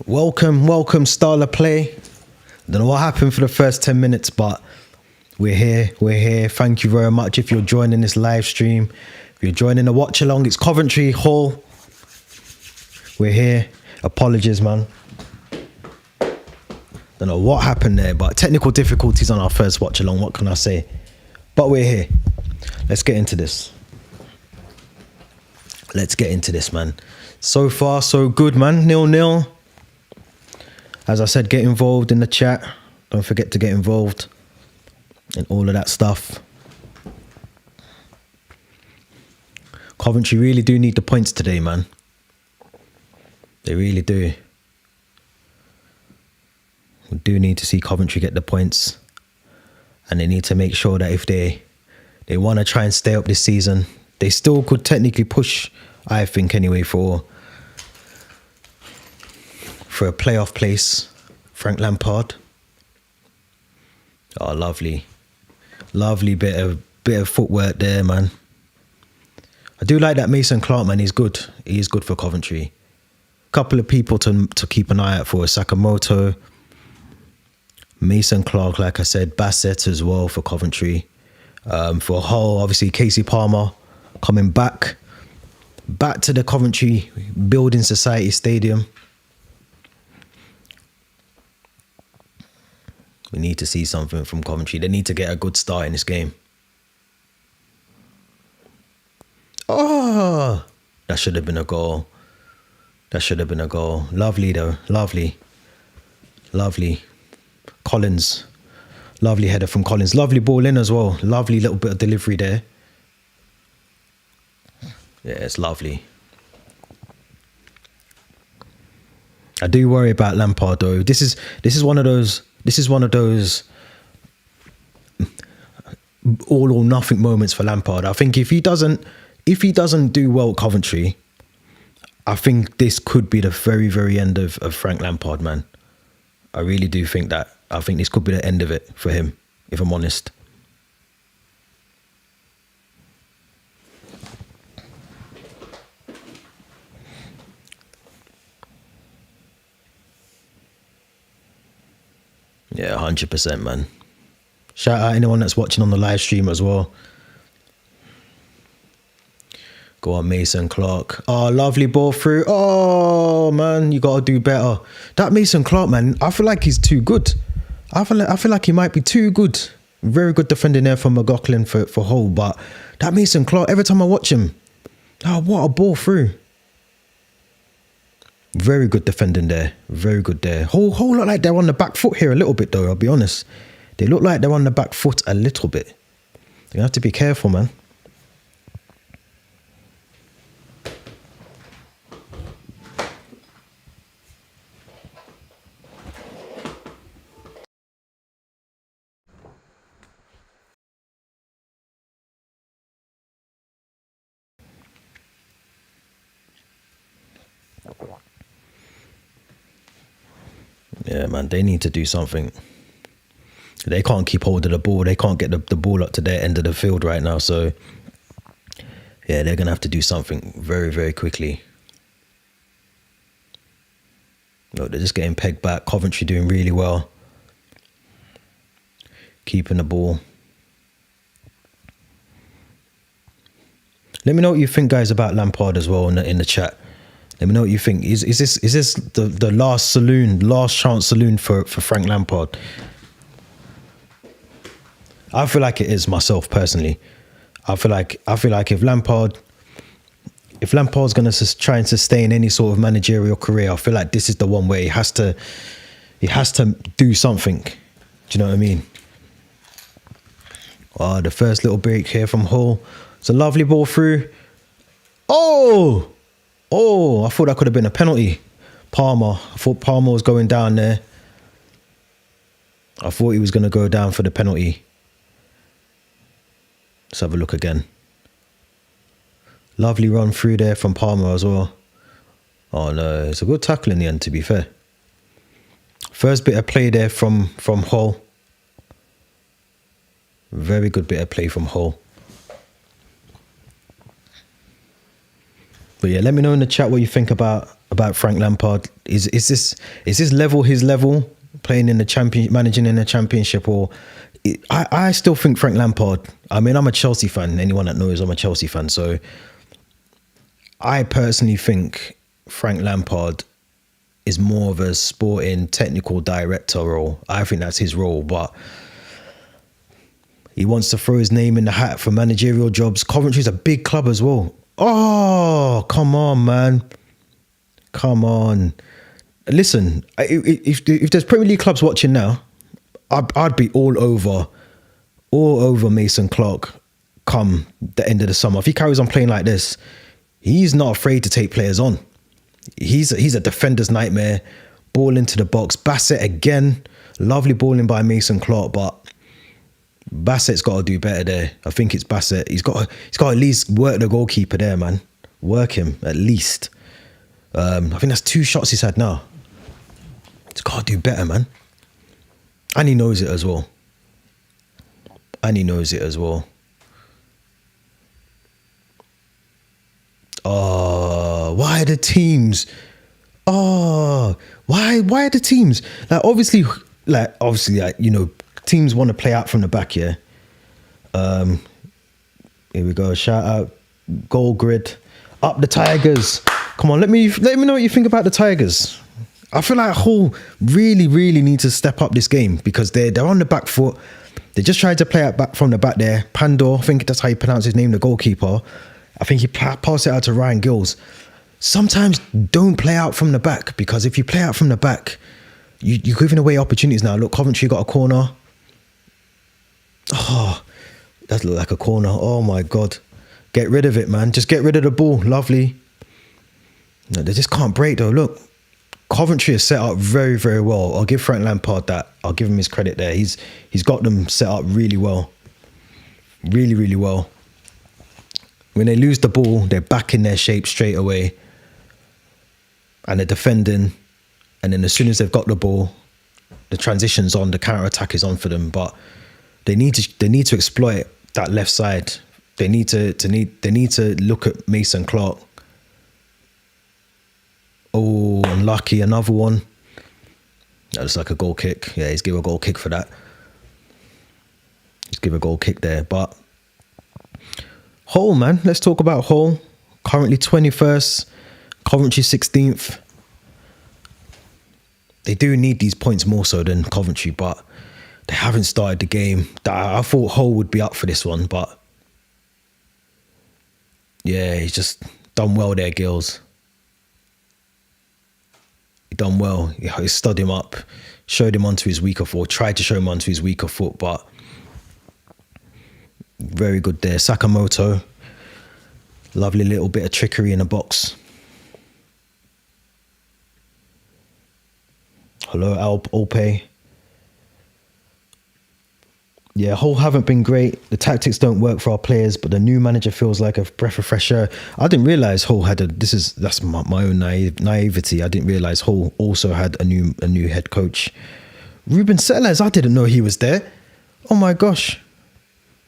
Welcome, style of play. Don't know what happened for the first 10 minutes, but we're here. Thank you very much if you're joining this live stream. If you're joining the watch along, it's Coventry Hall. We're here. Apologies, man. Don't know what happened there, but technical difficulties on our first watch along. What can I say? But we're here. Let's get into this. Man. So far, so good, man. 0-0. As I said, get involved in the chat. Don't forget to get involved in all of that stuff. Coventry really do need the points today, man. They really do. We do need to see Coventry get the points. And they need to make sure that if they want to try and stay up this season, they still could technically push, I think anyway, for a playoff place. Frank Lampard. Oh, lovely bit of footwork there, man. I do like that Mason Clark, man. He's good. He is good for Coventry. Couple of people to keep an eye out for: Sakamoto, Mason Clark, like I said, Bassett as well for Coventry. For Hull, obviously Casey Palmer coming back to the Coventry Building Society Stadium. We need to see something from Coventry. They need to get a good start in this game. Oh, that should have been a goal. Lovely though. Lovely. Collins. Lovely header from Collins. Lovely ball in as well. Lovely little bit of delivery there. Yeah, it's lovely. I do worry about Lampard though. This is one of those all or nothing moments for Lampard. I think if he doesn't do well at Coventry, I think this could be the very, very end of Frank Lampard, man. I really do think that. I think this could be the end of it for him, if I'm honest. Yeah, 100%, man. Shout out anyone that's watching on the live stream as well. Go on, Mason Clark. Oh, lovely ball through. Oh, man, you got to do better. That Mason Clark, man, I feel like he's too good. I feel like he might be too good. Very good defending there from McLaughlin for Hull. But that Mason Clark, every time I watch him, oh, what a ball through. Very good defending there. Very good there. Hull look like they're on the back foot here a little bit, though, I'll be honest. They look like they're on the back foot a little bit. You have to be careful, man. Yeah, man, they need to do something. They can't keep hold of the ball. They can't get the ball up to their end of the field right now. So, yeah, they're going to have to do something very, very quickly. Look, they're just getting pegged back. Coventry doing really well. Keeping the ball. Let me know what you think, guys, about Lampard as well in the chat. Let me know what you think. Is this the last chance saloon for Frank Lampard? I feel like it is myself personally. I feel like if Lampard's going to try and sustain any sort of managerial career, I feel like this is the one where he has to do something. Do you know what I mean? Oh, the first little break here from Hull. It's a lovely ball through. Oh, I thought that could have been a penalty. I thought Palmer was going down there. I thought he was going to go down for the penalty. Let's have a look again. Lovely run through there from Palmer as well. Oh no, it's a good tackle in the end, to be fair. First bit of play there from Hull. Very good bit of play from Hull. But yeah, let me know in the chat what you think about about Frank Lampard. Is this level his level, playing in the champion, managing in the Championship, or I still think Frank Lampard. I mean, I'm a Chelsea fan. Anyone that knows, I'm a Chelsea fan. So I personally think Frank Lampard is more of a sporting technical director role. I think that's his role, but he wants to throw his name in the hat for managerial jobs. Coventry's a big club as well. Oh, come on, man. Come on. Listen, if there's Premier League clubs watching now, I'd be all over Mason Clark come the end of the summer. If he carries on playing like this, he's not afraid to take players on. He's a defender's nightmare. Ball into the box. Bassett again. Lovely balling by Mason Clark, but Bassett's got to do better there. I think it's Bassett. He's got to at least work the goalkeeper there, man. Work him at least. I think that's 2 shots he's had now. He's got to do better, man. And he knows it as well. Oh, why are the teams? Oh, why are the teams? Like obviously, you know, teams want to play out from the back, yeah. Here we go. Shout out, goal grid, up the Tigers. Come on, let me know what you think about the Tigers. I feel like Hull really need to step up this game because they're on the back foot. They just tried to play it back from the back there. Pandor, I think that's how you pronounce his name, the goalkeeper. I think he passed it out to Ryan Gills. Sometimes don't play out from the back, because if you play out from the back, you're giving away opportunities now. Look, Coventry got a corner. Oh, that looked like a corner. Oh my God. Get rid of it, man. Just get rid of the ball. Lovely. No, they just can't break though. Look, Coventry is set up very well. I'll give Frank Lampard that. I'll give him his credit there. He's got them set up really well. Really well. When they lose the ball, they're back in their shape straight away. And they're defending. And then as soon as they've got the ball, the transition's on, the counter-attack is on for them. But they need to exploit that left side. They need to look at Mason Clark. Oh, unlucky, another one. That looks like a goal kick. Yeah, he's give a goal kick for that. He's give a goal kick there. But Hull, man, let's talk about Hull. Currently 21st, Coventry 16th. They do need these points more so than Coventry, but they haven't started the game. I thought Hull would be up for this one, but yeah, he's just done well there, Gills. He done well. He stood him up, showed him onto his weaker foot, tried to show him onto his weaker foot, but very good there. Sakamoto, lovely little bit of trickery in the box. Hello, Alpe. Yeah, Hull haven't been great. The tactics don't work for our players, but the new manager feels like a breath of fresh air. I didn't realise Hull had that's my own naivety. I didn't realise Hull also had a new head coach. Ruben Sellers, I didn't know he was there. Oh my gosh.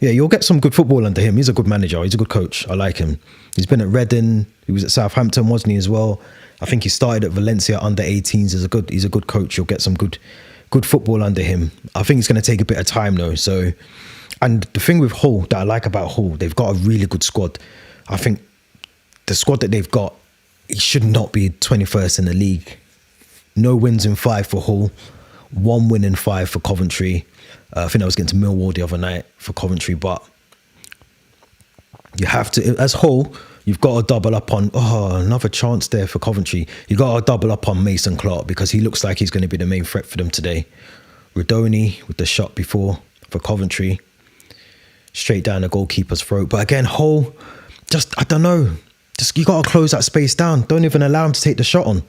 Yeah, you'll get some good football under him. He's a good manager. He's a good coach. I like him. He's been at Reading. He was at Southampton, wasn't he, as well? I think he started at Valencia under 18s. He's a good coach. You'll get some good football under him. I think it's going to take a bit of time though. So, and the thing with Hull that I like about Hull, they've got a really good squad. I think the squad that they've got, it should not be 21st in the league. No wins in 5 for Hull. 1 win in 5 for Coventry. I think I was getting to Millwall the other night for Coventry, but you have to, as Hull, you've got to double up on, another chance there for Coventry. You've got to double up on Mason Clark because he looks like he's going to be the main threat for them today. Rodoni with the shot before for Coventry. Straight down the goalkeeper's throat. But again, Hull, I don't know. You got to close that space down. Don't even allow him to take the shot on.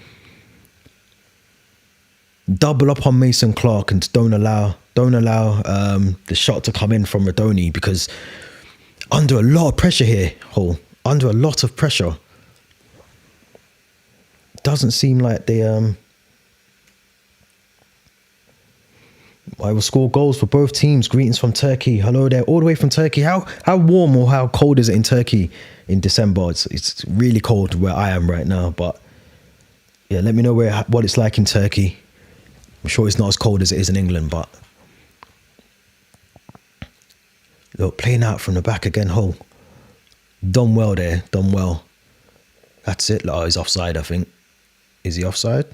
Double up on Mason Clark and don't allow the shot to come in from Rodoni, because under a lot of pressure here, Hull. Under a lot of pressure. Doesn't seem like they I will score goals for both teams. Greetings from Turkey. Hello there, all the way from Turkey. How warm or how cold is it in Turkey in December? It's really cold where I am right now, but Yeah, let me know what it's like in Turkey. I'm sure it's not as cold as it is in England, but look, playing out from the back again, Hull. Done well there, done well. That's it. Oh, he's offside, I think. Is he offside?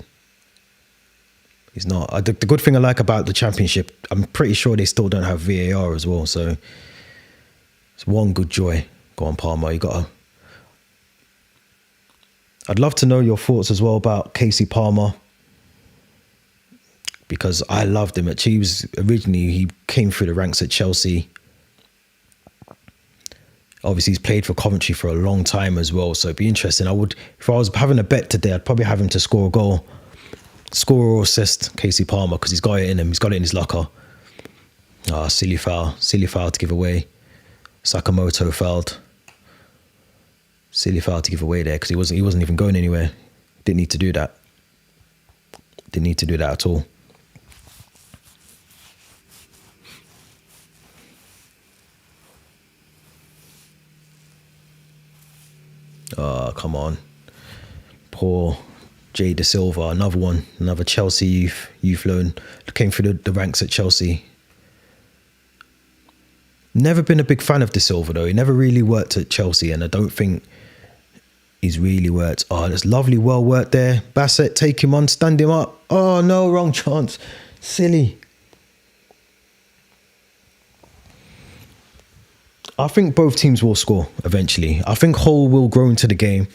He's not. The good thing I like about the Championship, I'm pretty sure they still don't have VAR as well, so it's one good joy. Go on, Palmer, you gotta. I'd love to know your thoughts as well about Casey Palmer, because I loved him. He came through the ranks at Chelsea. Obviously, he's played for Coventry for a long time as well, so it'd be interesting. If I was having a bet today, I'd probably have him to score a goal, score or assist, Casey Palmer, because he's got it in him. He's got it in his locker. Silly foul to give away. Sakamoto fouled. Silly foul to give away there, because he wasn't even going anywhere. Didn't need to do that. Didn't need to do that at all. Oh, come on. Poor Jay Da Silva, another Chelsea youth loan. Came through the ranks at Chelsea. Never been a big fan of Da Silva though. He never really worked at Chelsea, and I don't think he's really worked. Oh, that's lovely, well worked there. Bassett, take him on, stand him up. Oh no, wrong chance. Silly. I think both teams will score eventually. I think Hull will grow into the game,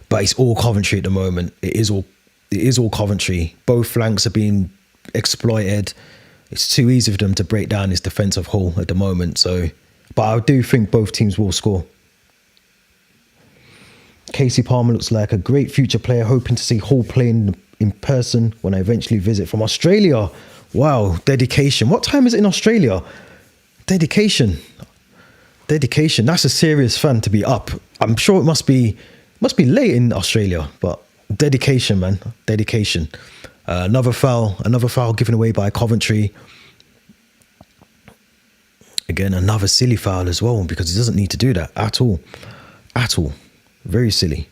but it's all Coventry at the moment. It is all Coventry. Both flanks are being exploited. It's too easy for them to break down this defence of Hull at the moment. But I do think both teams will score. Casey Palmer looks like a great future player, hoping to see Hull playing in person when I eventually visit from Australia. Wow, dedication. What time is it in Australia? Dedication. That's a serious fan to be up. I'm sure it must be late in Australia, but dedication, man. Dedication. Another foul given away by Coventry. Again, another silly foul as well, because he doesn't need to do that at all. At all. Very silly.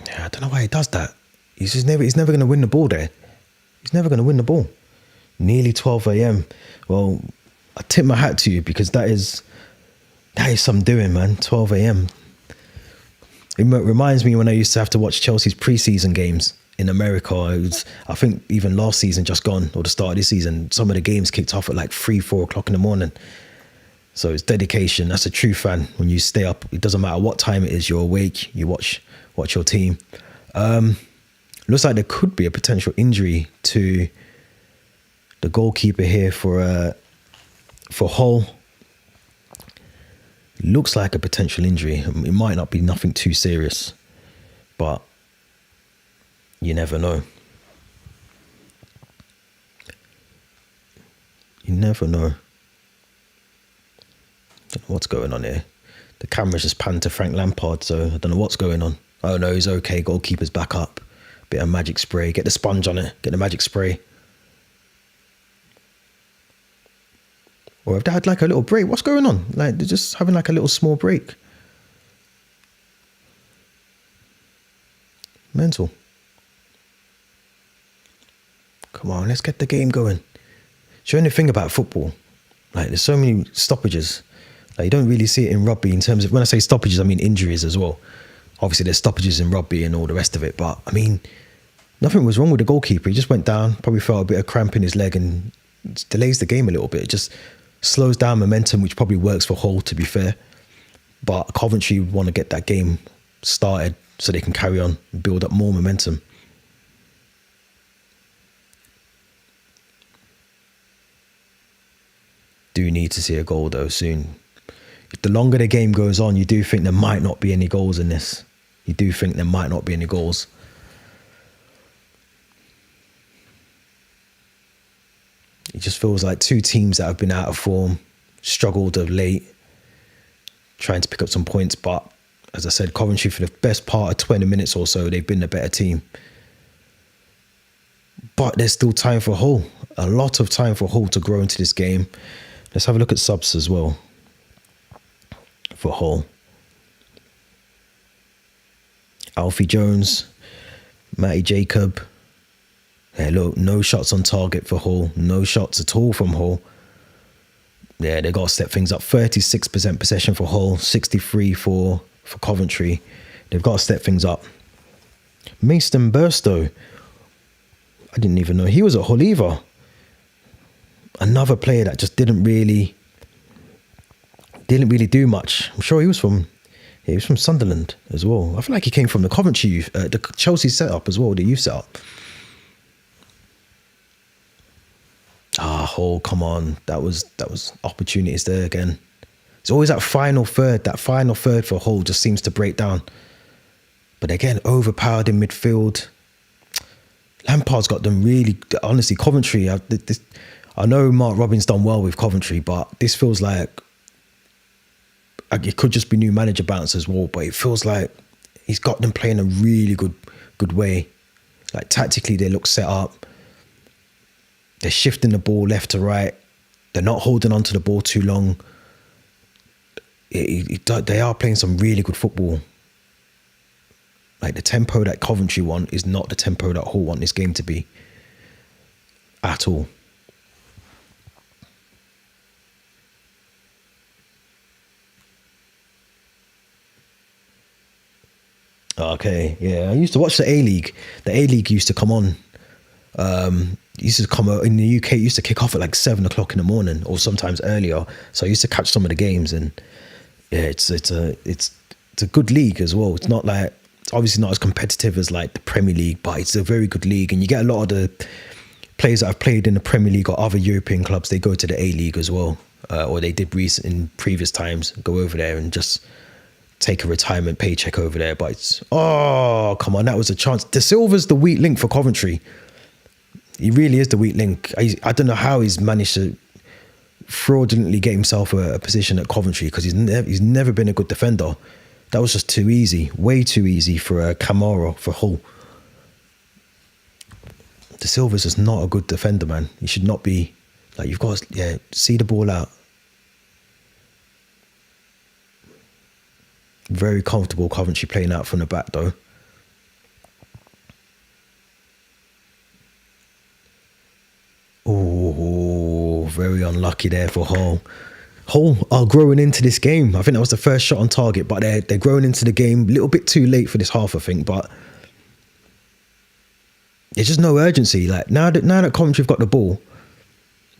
Yeah, I don't know why he does that. He's never going to win the ball there. He's never going to win the ball. Nearly 12 a.m. Well, I tip my hat to you, because that is some doing, man. 12 a.m. It reminds me when I used to have to watch Chelsea's pre-season games in America. I think even last season just gone, or the start of this season, some of the games kicked off at like 3-4 o'clock in the morning. So it's dedication. That's a true fan. When you stay up, it doesn't matter what time it is, you're awake, you watch your team. Looks like there could be a potential injury to the goalkeeper here for Hull. Looks like a potential injury. It might not be nothing too serious, but you never know. You never know. Don't know what's going on here. The camera's just panned to Frank Lampard, so I don't know what's going on. Oh no, he's okay. Goalkeeper's back up. Bit of magic spray. Get the sponge on it. Get the magic spray. Or have they had like a little break? What's going on? Like, they're just having like a little small break. Mental. Come on, let's get the game going. The only thing about football, like, there's so many stoppages. Like, you don't really see it in rugby in terms of, when I say stoppages, I mean injuries as well. Obviously, there's stoppages in rugby and all the rest of it. But, I mean, nothing was wrong with the goalkeeper. He just went down, probably felt a bit of cramp in his leg, and delays the game a little bit. It just slows down momentum, which probably works for Hull, to be fair. But Coventry want to get that game started so they can carry on, build up more momentum. Do need to see a goal though soon. The longer the game goes on, you do think there might not be any goals in this. You do think there might not be any goals. It just feels like two teams that have been out of form, struggled of late, trying to pick up some points. But as I said, Coventry, for the best part of 20 minutes or so, they've been the better team. But there's still time for Hull. A lot of time for Hull to grow into this game. Let's have a look at subs as well for Hull. Alfie Jones, Matty Jacob. Yeah, look, no shots on target for Hull. No shots at all from Hull. Yeah, they got to step things up. 36% possession for Hull, 63 for Coventry. They've got to step things up. Mason Burstow. I didn't even know he was at Hull either. Another player that just didn't really do much. I'm sure he was from Sunderland as well. I feel like he came from the Coventry youth, the Chelsea setup as well, the youth setup. Hull, come on. That was opportunities there again. It's always that final third. That final third for Hull just seems to break down. But again, overpowered in midfield. Lampard's got them really, honestly, Coventry. I know Mark Robins done well with Coventry, but this feels like it could just be new manager bounce as well. But it feels like he's got them playing a really good way. Like tactically, they look set up. They're shifting the ball left to right. They're not holding onto the ball too long. They are playing some really good football. Like the tempo that Coventry want is not the tempo that Hull want this game to be. At all. Okay, yeah. I used to watch the A-League. The A-League used to come on. Used to come out in the UK. It used to kick off at like 7 o'clock in the morning, or sometimes earlier. So I used to catch some of the games, and yeah, it's a good league as well. It's not like, it's obviously not as competitive as like the Premier League, but it's a very good league, and you get a lot of the players that have played in the Premier League or other European clubs. They go to the A-League as well, or they did in previous times go over there and just take a retirement paycheck over there. But it's, oh come on, that was a chance. De Silva's the weak link for Coventry. He really is the weak link. I don't know how he's managed to fraudulently get himself a position at Coventry, because he's never been a good defender. That was just too easy, way too easy for Camara for Hull. De Silva's just not a good defender, man. He should not be. Like, you've got to see the ball out. Very comfortable Coventry playing out from the back though. Oh, very unlucky there for Hull. Hull are growing into this game. I think that was the first shot on target, but they're growing into the game a little bit too late for this half, I think. But there's just no urgency. Like now that Coventry have got the ball,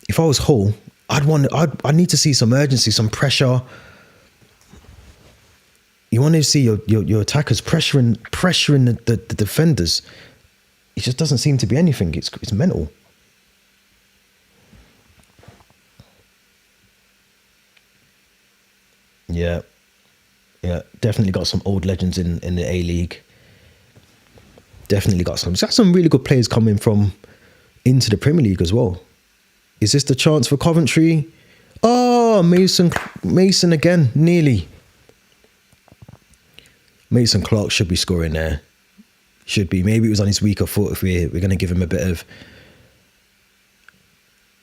if I was Hull, I'd need to see some urgency, some pressure. You want to see your attackers pressuring the defenders. It just doesn't seem to be anything. It's mental. Yeah, definitely got some old legends in the A-League. Definitely got some really good players coming from into the Premier League as well. Is this the chance for Coventry? Oh, Mason again, nearly. Mason Clark should be scoring there. Should be. Maybe it was on his weaker foot. If we're going to give him a bit of...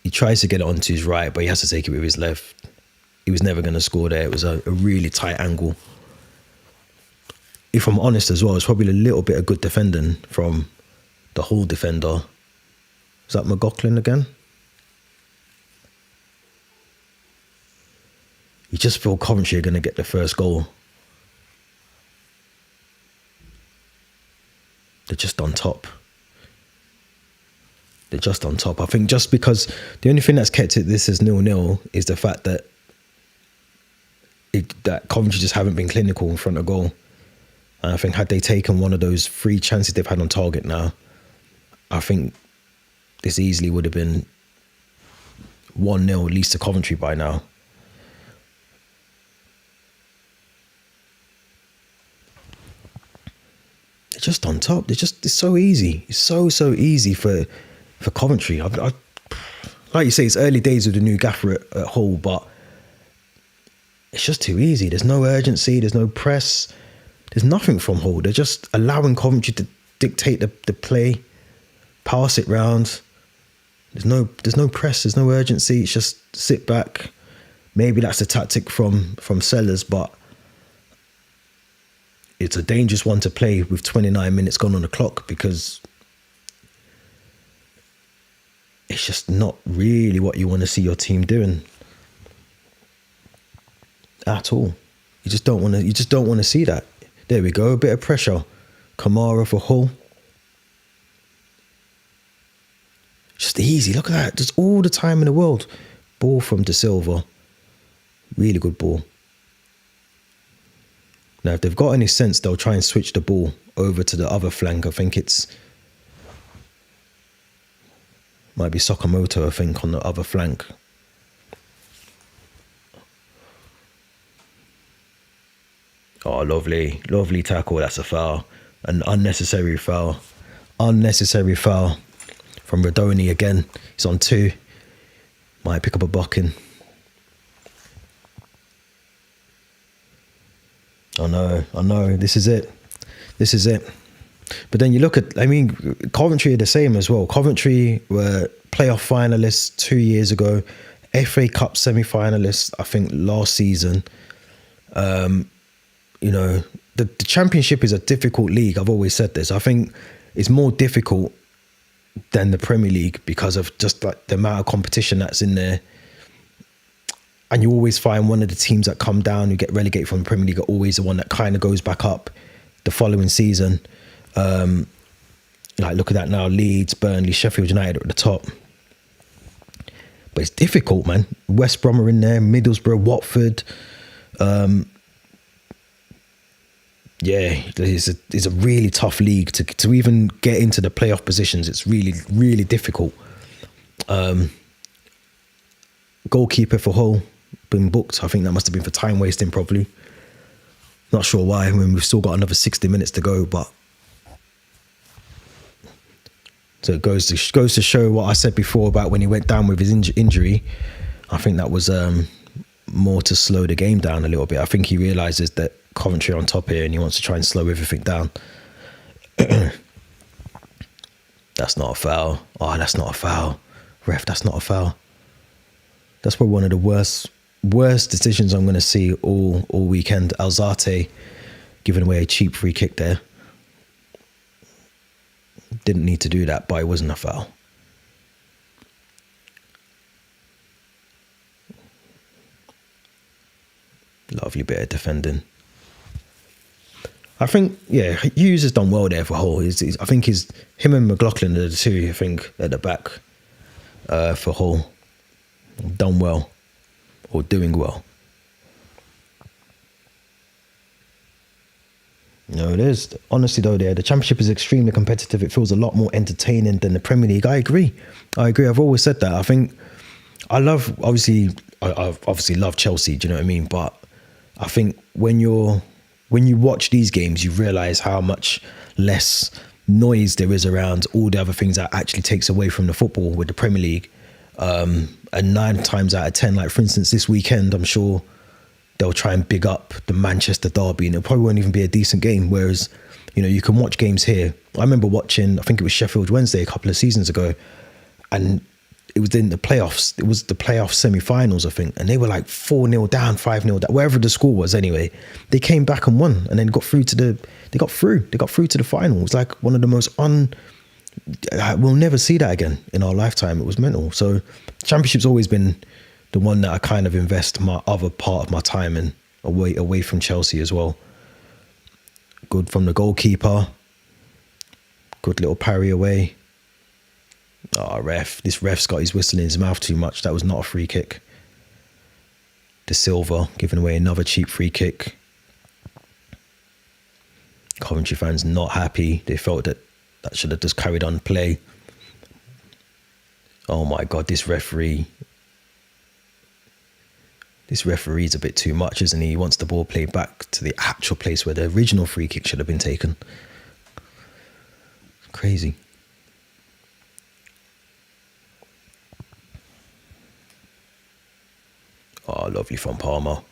He tries to get it onto his right, but he has to take it with his left. He was never going to score there. It was a really tight angle. If I'm honest as well, it's probably a little bit of good defending from the Hull defender. Is that McLaughlin again? You just feel Coventry are going to get the first goal. They're just on top. They're just on top. I think just because the only thing that's kept this as 0-0 is the fact that that Coventry just haven't been clinical in front of goal. And I think had they taken one of those 3 chances they've had on target now, I think this easily would have been 1-0 at least to Coventry by now. They're just on top. It's so easy. It's so easy for Coventry. I like you say, it's early days with the new gaffer at Hull, but it's just too easy. There's no urgency. There's no press. There's nothing from Hull. They're just allowing Coventry to dictate the play, pass it round. There's no press. There's no urgency. It's just sit back, maybe that's a tactic from Sellers, but it's a dangerous one to play with 29 minutes gone on the clock, because it's just not really what you want to see your team doing at all. You just don't want to see that. There we go, a bit of pressure. Kamara for Hull. Just easy, look at that. Just all the time in the world. Ball from De Silva. Really good ball. Now, if they've got any sense, they'll try and switch the ball over to the other flank. I think might be Sakamoto, I think, on the other flank. Oh, lovely. Lovely tackle. That's a foul. An unnecessary foul. Unnecessary foul from Radoni again. He's on 2. Might pick up a booking. I know. This is it. But then you look at, Coventry are the same as well. Coventry were playoff finalists 2 years ago. FA Cup semi-finalists, I think, last season. The Championship is a difficult league. I've always said this. I think it's more difficult than the Premier League because of just like the amount of competition that's in there. And you always find one of the teams that come down, who get relegated from the Premier League, are always the one that kind of goes back up the following season. Look at that now. Leeds, Burnley, Sheffield United at the top. But it's difficult, man. West Brom are in there, Middlesbrough, Watford. It's a really tough league to even get into the playoff positions. It's really, really difficult. Goalkeeper for Hull been booked. I think that must have been for time wasting, probably. Not sure why. We've still got another 60 minutes to go, but so it goes to show what I said before about when he went down with his injury. I think that was more to slow the game down a little bit. I think he realises that Coventry are on top here and he wants to try and slow everything down. That's not a foul. Oh, that's not a foul. Ref, that's not a foul. That's probably one of the worst decisions I'm going to see all weekend. Alzate giving away a cheap free kick there. Didn't need to do that, but it wasn't a foul. Lovely bit of defending. I think, Hughes has done well there for Hull. I think him and McLaughlin are the two, I think, at the back for Hull. Done well, or doing well. No, it is. Honestly, though, the Championship is extremely competitive. It feels a lot more entertaining than the Premier League. I agree. I've always said that. I think I obviously love Chelsea. Do you know what I mean? But I think when you watch these games, you realise how much less noise there is around all the other things that actually takes away from the football with the Premier League. And 9 times out of 10, like for instance, this weekend, I'm sure they'll try and big up the Manchester derby and it probably won't even be a decent game. Whereas, you can watch games here. I remember watching, I think it was Sheffield Wednesday a couple of seasons ago, and it was in the playoffs. It was the playoff semi-finals, I think. And they were like 4-0 down, 5-0 down, wherever the score was anyway. They came back and won and then got through to the final. It was like one of the most we'll never see that again in our lifetime. It was mental. So Championship's always been the one that I kind of invest my other part of my time in, away from Chelsea as well. Good from the goalkeeper. Good little parry away. Oh, this ref's got his whistle in his mouth too much. That was not a free kick. De Silva giving away another cheap free kick. Coventry fans not happy. They felt that should have just carried on play. Oh my God, this referee's a bit too much, isn't he? He wants the ball played back to the actual place where the original free kick should have been taken. Crazy. Oh, lovely from Palmer.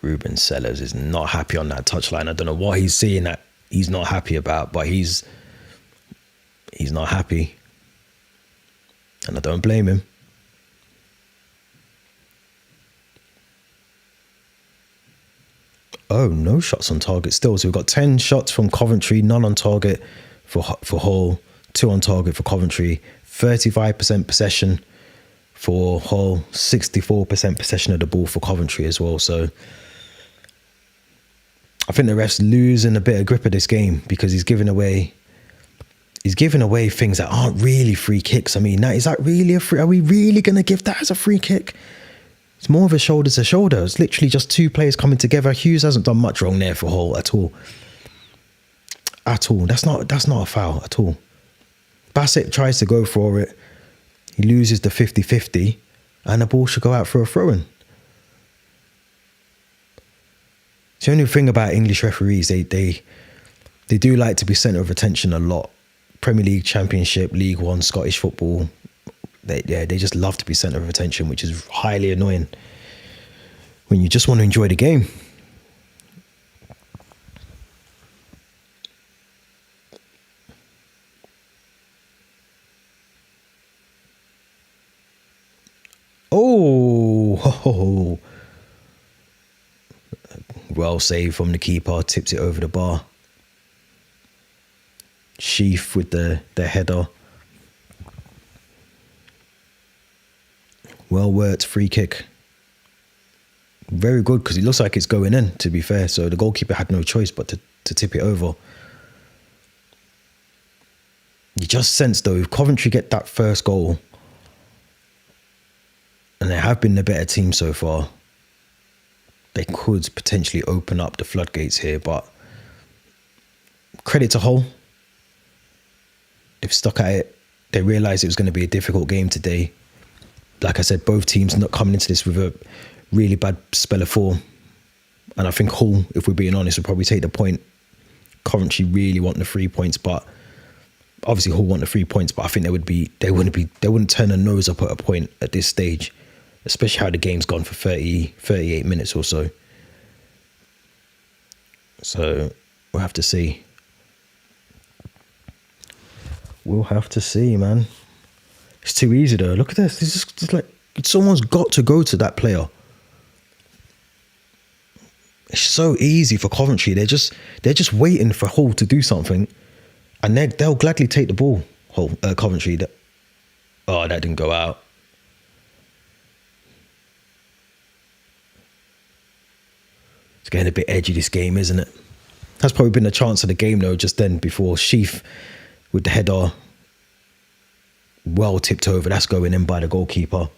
Ruben Sellers is not happy on that touchline. I don't know what he's seeing that he's not happy about, but he's He's not happy. And I don't blame him. Oh, no shots on target still. So we've got 10 shots from Coventry, none on target for Hull, 2 on target for Coventry, 35% possession for Hull, 64% possession of the ball for Coventry as well. So I think the ref's losing a bit of grip of this game because he's giving away things that aren't really free kicks. I mean, is that really a free? Are we really going to give that as a free kick? It's more of a shoulder to shoulder. It's literally just 2 players coming together. Hughes hasn't done much wrong there for Hull at all. At all. That's not a foul at all. Bassett tries to go for it. He loses the 50-50 and the ball should go out for a throw-in. It's the only thing about English referees, they do like to be centre of attention a lot. Premier League, Championship, League One, Scottish football, they just love to be centre of attention, which is highly annoying when you just want to enjoy the game. Oh, well saved from the keeper, tips it over the bar. Sheaf with the header. Well worked free kick. Very good because it looks like it's going in, to be fair. So the goalkeeper had no choice but to tip it over. You just sense though, if Coventry get that first goal, and they have been the better team so far, they could potentially open up the floodgates here. But credit to Hull. They've stuck at it. They realised it was going to be a difficult game today. Like I said, both teams not coming into this with a really bad spell of form. And I think Hull, if we're being honest, would probably take the point. Coventry really want the 3 points, but obviously Hull want the 3 points. But I think they wouldn't turn a nose up at a point at this stage, especially how the game's gone for 38 minutes or so. So we'll have to see. We'll have to see, man. It's too easy though. Look at this. It's just like someone's got to go to that player. It's so easy for Coventry. They're just waiting for Hull to do something, and they'll gladly take the ball. Hull, Coventry. That didn't go out. It's getting a bit edgy, this game, isn't it? That's probably been the chance of the game though. Just then, before Sheaf with the header, well tipped over. That's going in by the goalkeeper.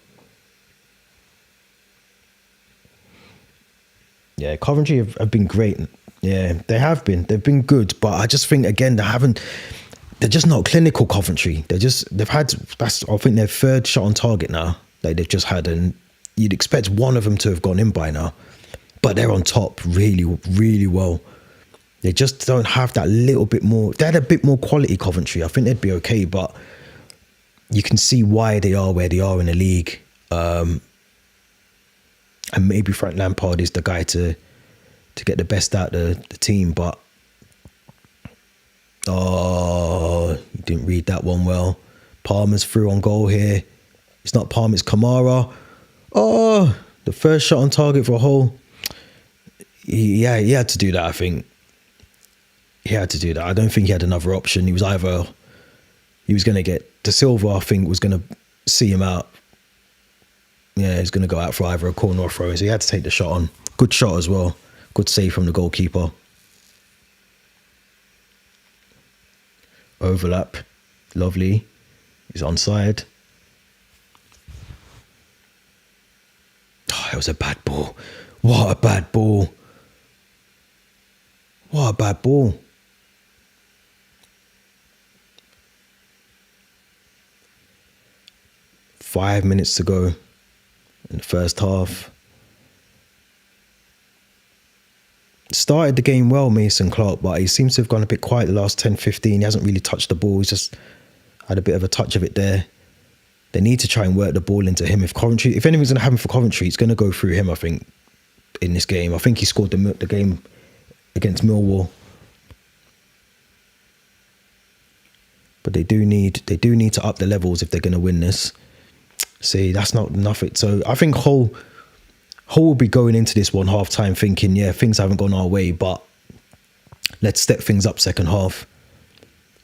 Yeah, Coventry have been great. Yeah, they have been. They've been good, but I just think again they're just not clinical. Coventry. They've had, that's I think their 3rd shot on target now that they've just had, and you'd expect one of them to have gone in by now. But they're on top really, really well. They just don't have that little bit more. They had a bit more quality, Coventry. I think they'd be okay, but you can see why they are where they are in the league. And maybe Frank Lampard is the guy to get the best out of the team. But, you didn't read that one well. Palmer's through on goal here. It's not Palmer, it's Kamara. Oh, the first shot on target for Hull. He had to do that, I think. He had to do that. I don't think he had another option. He was going to get De Silva, I think, was going to see him out. Yeah, he's going to go out for either a corner or a throw. So he had to take the shot on. Good shot as well. Good save from the goalkeeper. Overlap. Lovely. He's onside. Oh, it was a bad ball. What a bad ball. What a bad ball. Five minutes to go in the first half. Started the game well, Mason Clark, but he seems to have gone a bit quiet the last 10-15. He hasn't really touched the ball. He's just had a bit of a touch of it there. They need to try and work the ball into him. If anything's going to happen for Coventry, it's going to go through him, I think, in this game. I think he scored the game against Millwall. But they do need to up the levels if they're going to win this. See, that's not nothing. So I think Hull will be going into this one half time thinking, yeah, things haven't gone our way, but let's step things up second half.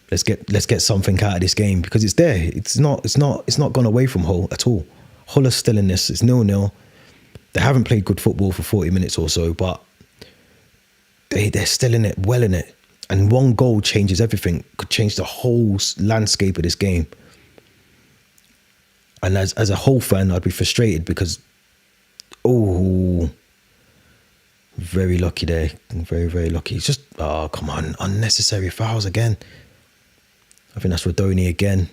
Let's get something out of this game, because it's there. It's not gone away from Hull at all. Hull are still in this. It's 0-0. They haven't played good football for 40 minutes or so, but they're still in it, well in it. And one goal changes everything. Could change the whole landscape of this game. And as a Hull fan, I'd be frustrated because, very lucky there. Very, very lucky. It's just, come on, unnecessary fouls again. I think that's Rodoni again.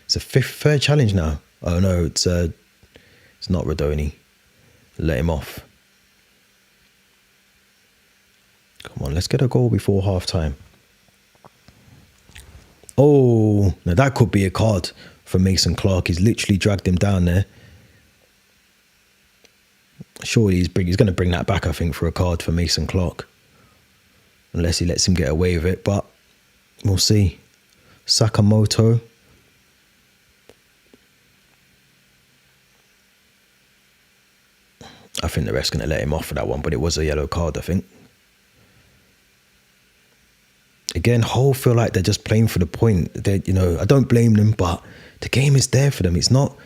It's a third challenge now. Oh no, it's not Rodoni. Let him off. Come on, let's get a goal before half time. Oh, now that could be a card for Mason Clark. He's literally dragged him down there. Surely he's going to bring that back, I think, for a card for Mason Clark. Unless he lets him get away with it, but we'll see. Sakamoto. I think the ref's going to let him off for that one, but it was a yellow card, I think. Again, Hull feel like they're just playing for the point. I don't blame them, but the game is there for them. It's not,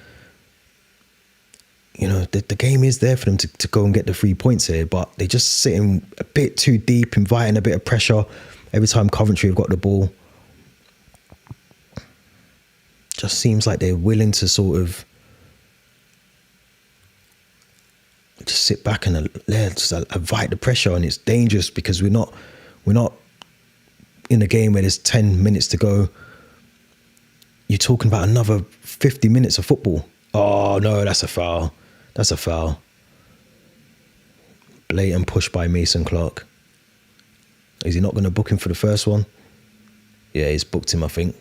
the game is there for them to go and get the 3 points here, but they're just sitting a bit too deep, inviting a bit of pressure every time Coventry have got the ball. Just seems like they're willing to sort of just sit back and just invite the pressure, and it's dangerous because we're not in a game where there's 10 minutes to go. You're talking about another 50 minutes of football. Oh no, that's a foul. That's a foul. Blatant push by Mason Clark. Is he not going to book him for the first one? Yeah, he's booked him, I think.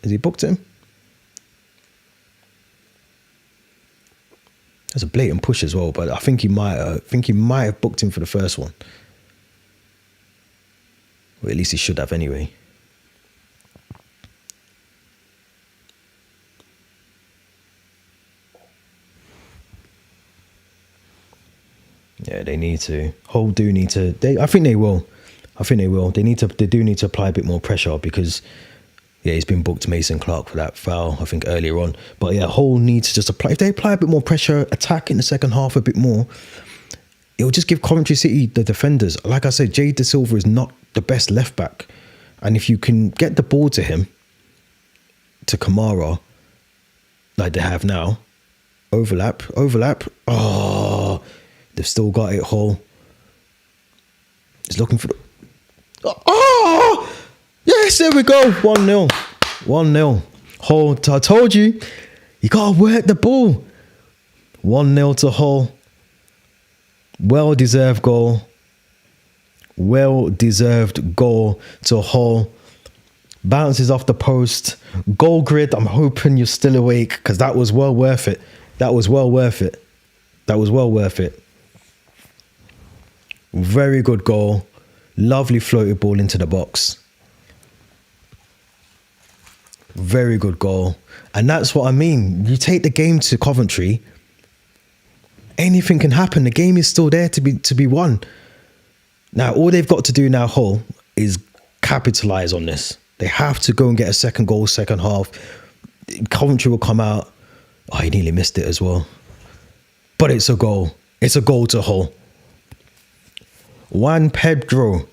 Has he booked him? That's a blatant push as well, but I think he might have booked him for the first one. Well, at least he should have anyway. Yeah, they need to. Hull do need to. I think they will. They do need to apply a bit more pressure because, yeah, he's been booked, Mason Clark, for that foul, I think, earlier on. But yeah, Hull needs to just apply. If they apply a bit more pressure, attack in the second half a bit more, it will just give Coventry City the defenders. Like I said, Jade De Silva is not the best left back. And if you can get the ball to him, to Kamara, like they have now, overlap. Oh, they've still got it, Hull. He's looking for the... Oh! Yes, there we go. 1-0. 1-0. Hull, I told you, you got to work the ball. 1-0 to Hull. Well-deserved goal. Well-deserved goal to Hull. Bounces off the post. Goal grid, I'm hoping you're still awake because that was well worth it. That was well worth it. Very good goal. Lovely floated ball into the box. Very good goal. And that's what I mean. You take the game to Coventry, anything can happen. The game is still there to be won. Now, all they've got to do now, Hull, is capitalise on this. They have to go and get a second goal, second half. Coventry will come out. Oh, he nearly missed it as well. But it's a goal. It's a goal to Hull. Juan Pedro.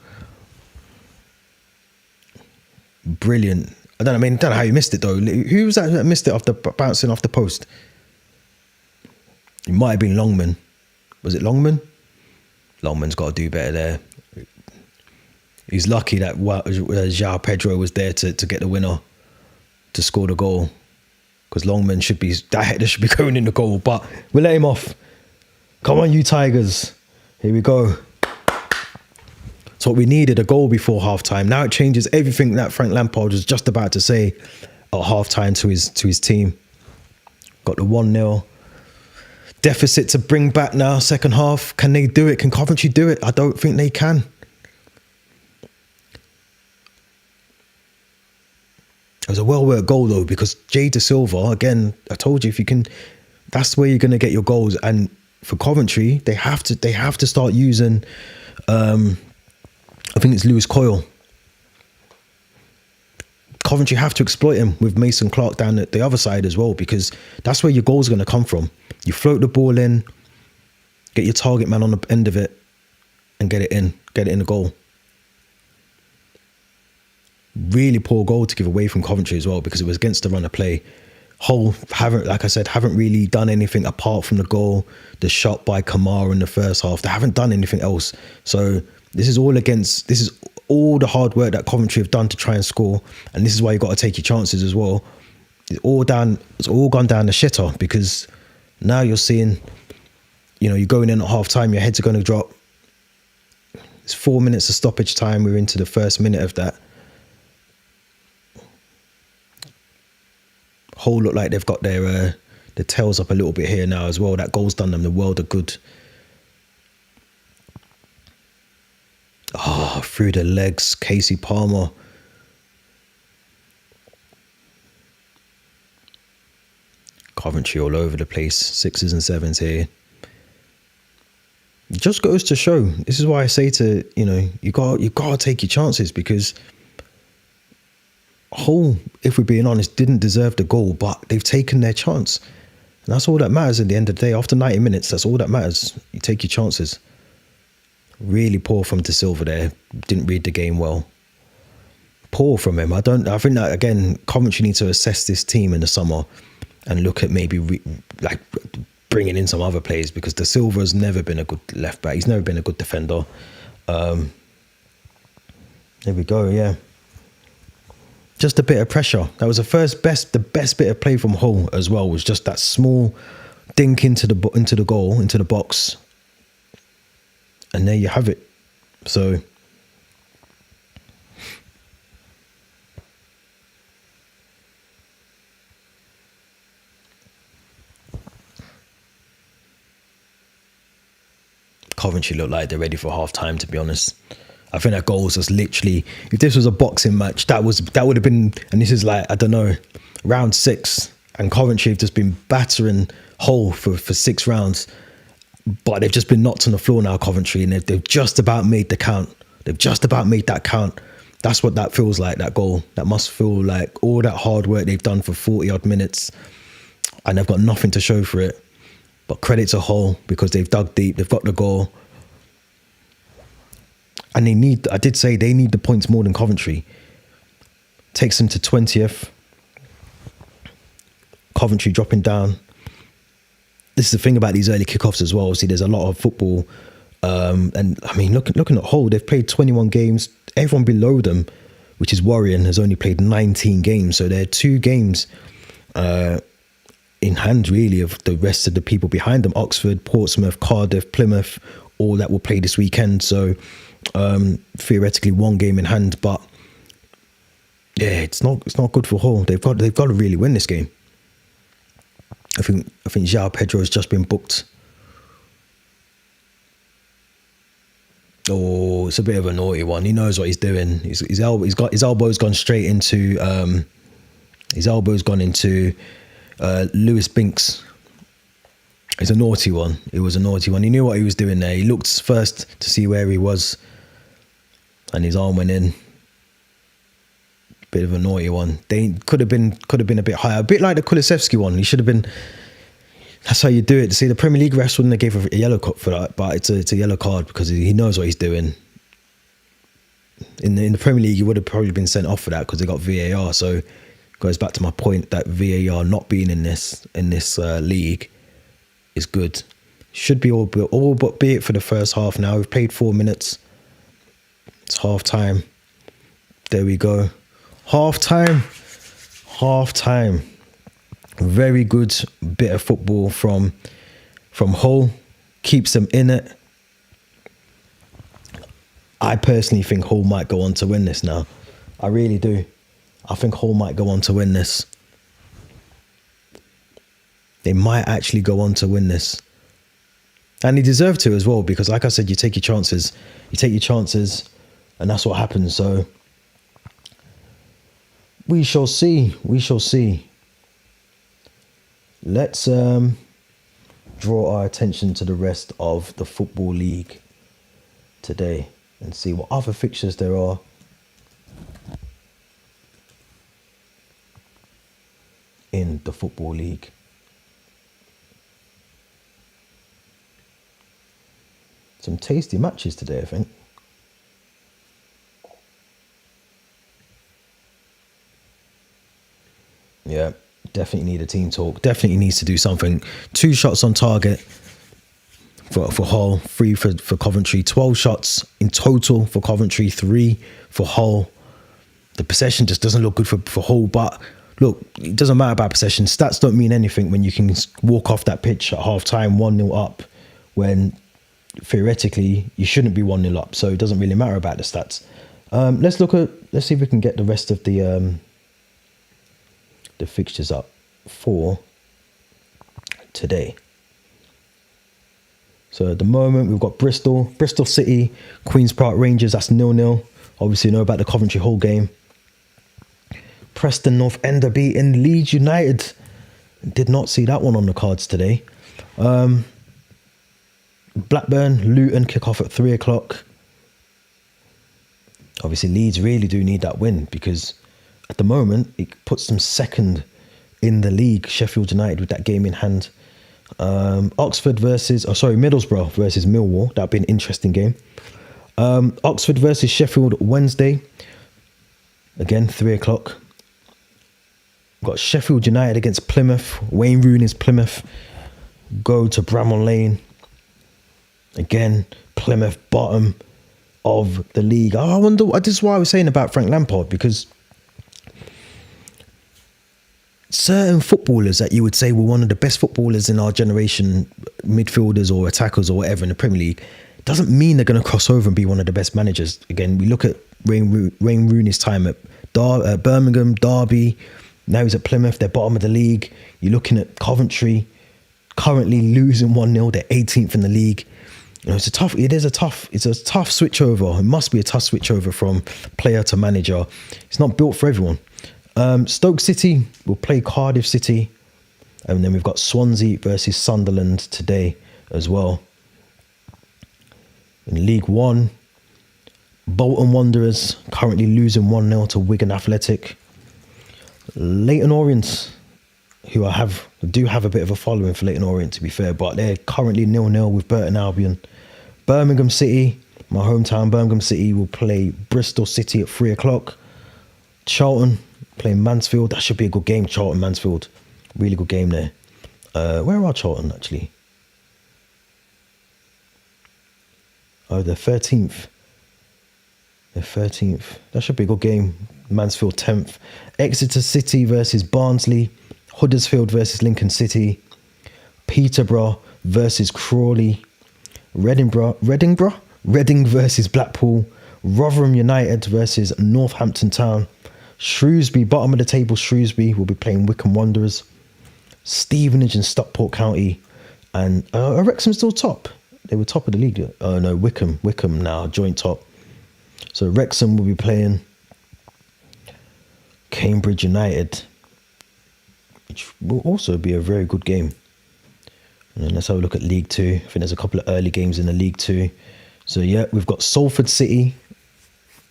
Brilliant. I don't know how you missed it though. Who was that missed it after bouncing off the post? It might have been Longman. Was it Longman? Longman's got to do better there. He's lucky that João Pedro was there to get the winner, to score the goal. Because Longman should be going in the goal, but we'll let him off. Come on, you Tigers. Here we go. That's what we needed, a goal before half-time. Now it changes everything that Frank Lampard was just about to say at half-time to his team. Got the 1-0 deficit to bring back now, second half. Can they do it? Can Coventry do it? I don't think they can. It was a well-worked goal though, because Jay De Silva, again, I told you, if you can, that's where you're going to get your goals. And for Coventry, they have to start using, I think it's Lewis Coyle. Coventry have to exploit him with Mason Clark down at the other side as well, because that's where your goals are going to come from. You float the ball in, get your target man on the end of it, and get it in the goal. Really poor goal to give away from Coventry as well, because it was against the run of play. Hull haven't really done anything apart from the goal, the shot by Kamara in the first half. They haven't done anything else. So this is all all the hard work that Coventry have done to try and score, and this is why you got to take your chances as well. It's all gone down the shitter, because now you're seeing, you're going in at half time, your heads are going to drop. It's 4 minutes of stoppage time. We're into the first minute of that. Hull look like they've got their tails up a little bit here now as well. That goal's done them the world of good. Through the legs, Casey Palmer. Coventry all over the place, 6s and 7s here. It just goes to show. This is why I say to, you got to take your chances, because Hull, if we're being honest, didn't deserve the goal, but they've taken their chance. And that's all that matters at the end of the day. After 90 minutes, that's all that matters. You take your chances. Really poor from De Silva there. Didn't read the game well. Poor from him. I think that, again, Coventry need to assess this team in the summer and look at maybe bringing in some other players, because De Silva's never been a good left back. He's never been a good defender. There we go, yeah. Just a bit of pressure. That was the best bit of play from Hull as well, was just that small dink into the goal, into the box. And there you have it. So Coventry look like they're ready for half time, to be honest. I think that goal was just literally, if this was a boxing match, that would have been, and this is like, I don't know, round 6, and Coventry have just been battering Hull for 6 rounds. But they've just been knocked on the floor now, Coventry, and they've just about made the count. They've just about made that count. That's what that feels like, that goal. That must feel like all that hard work they've done for 40-odd minutes, and they've got nothing to show for it. But credit to Hull, because they've dug deep, they've got the goal. And they need the points more than Coventry. Takes them to 20th. Coventry dropping down. This is the thing about these early kickoffs as well. See, there's a lot of football. And I mean, looking at Hull, they've played 21 games. Everyone below them, which is worrying, has only played 19 games. So they're 2 games in hand, really, of the rest of the people behind them. Oxford, Portsmouth, Cardiff, Plymouth, all that will play this weekend. So theoretically 1 game in hand. But yeah, it's not good for Hull. They've got to really win this game. I think João Pedro has just been booked. Oh, it's a bit of a naughty one. He knows what he's doing. His elbow's gone straight into Lewis Binks. It's a naughty one. It was a naughty one. He knew what he was doing there. He looked first to see where he was, and his arm went in. Bit of a naughty one. They could have been a bit higher, a bit like the Kulusevski one. He should have been. That's how you do it. See, the Premier League refs wouldn't have gave a yellow card for that, but it's a yellow card because he knows what he's doing. In the Premier League, he would have probably been sent off for that because they got VAR. So it goes back to my point that VAR not being in this league is good. Should be all but be it for the first half. Now we've played 4 minutes. It's half time. There we go. Half time. Very good bit of football from Hull. Keeps them in it. I personally think Hull might go on to win this now. I really do. I think Hull might go on to win this. They might actually go on to win this. And they deserve to as well, because like I said, you take your chances. And that's what happens. So We shall see. We shall see. Let's draw our attention to the rest of the Football League today and see what other fixtures there are. In the Football League. Some tasty matches today, I think. Yeah, definitely need a team talk. Definitely needs to do something. 2 shots on target for Hull, 3 for Coventry. 12 shots in total for Coventry, 3 for Hull. The possession just doesn't look good for Hull, but look, it doesn't matter about possession. Stats don't mean anything when you can walk off that pitch at half-time 1-0 up when theoretically you shouldn't be 1-0 up. So it doesn't really matter about the stats. Let's see if we can get the rest of the fixtures up for today. So at the moment we've got Bristol City, Queen's Park Rangers, that's 0-0. Obviously you know about the Coventry Hull game. Preston North End beating Leeds United. Did not see that one on the cards today. Blackburn, Luton kick off at 3 o'clock. Obviously Leeds really do need that win because at the moment it puts them second in the league. Sheffield United with that game in hand. Middlesbrough versus Millwall. That'd be an interesting game. Oxford versus Sheffield Wednesday. Again, 3 o'clock. We've got Sheffield United against Plymouth. Wayne Rooney's Plymouth go to Bramall Lane. Again, Plymouth bottom of the league. I wonder, this is why I was saying about Frank Lampard, because certain footballers that you would say were one of the best footballers in our generation, midfielders or attackers or whatever in the Premier League, doesn't mean they're going to cross over and be one of the best managers. Again, we look at Wayne Rooney's time at Birmingham, Derby. Now he's at Plymouth. They're bottom of the league. You're looking at Coventry, currently losing 1-0. They're 18th in the league. You know, it's a tough switch over. It must be a tough switch over from player to manager. It's not built for everyone. Stoke City will play Cardiff City. And then we've got Swansea versus Sunderland today as well. In League One, Bolton Wanderers currently losing 1-0 to Wigan Athletic. Leyton Orient, who do have a bit of a following for Leyton Orient, to be fair, but they're currently 0-0 with Burton Albion. Birmingham City, my hometown, Birmingham City will play Bristol City at 3 o'clock. Charlton playing Mansfield. That should be a good game, Charlton Mansfield. Really good game there. Where are Charlton actually? Oh, they're 13th. They're 13th. That should be a good game. Mansfield 10th. Exeter City versus Barnsley. Huddersfield versus Lincoln City. Peterborough versus Crawley. Reading versus Blackpool. Rotherham United versus Northampton Town. Shrewsbury, bottom of the table, Shrewsbury will be playing Wycombe Wanderers. Stevenage and Stockport County. And are Wrexham still top? They were top of the league. Oh no, Wycombe now, joint top. So Wrexham will be playing Cambridge United, which will also be a very good game. And then let's have a look at League Two. I think there's a couple of early games in the League Two. So yeah, we've got Salford City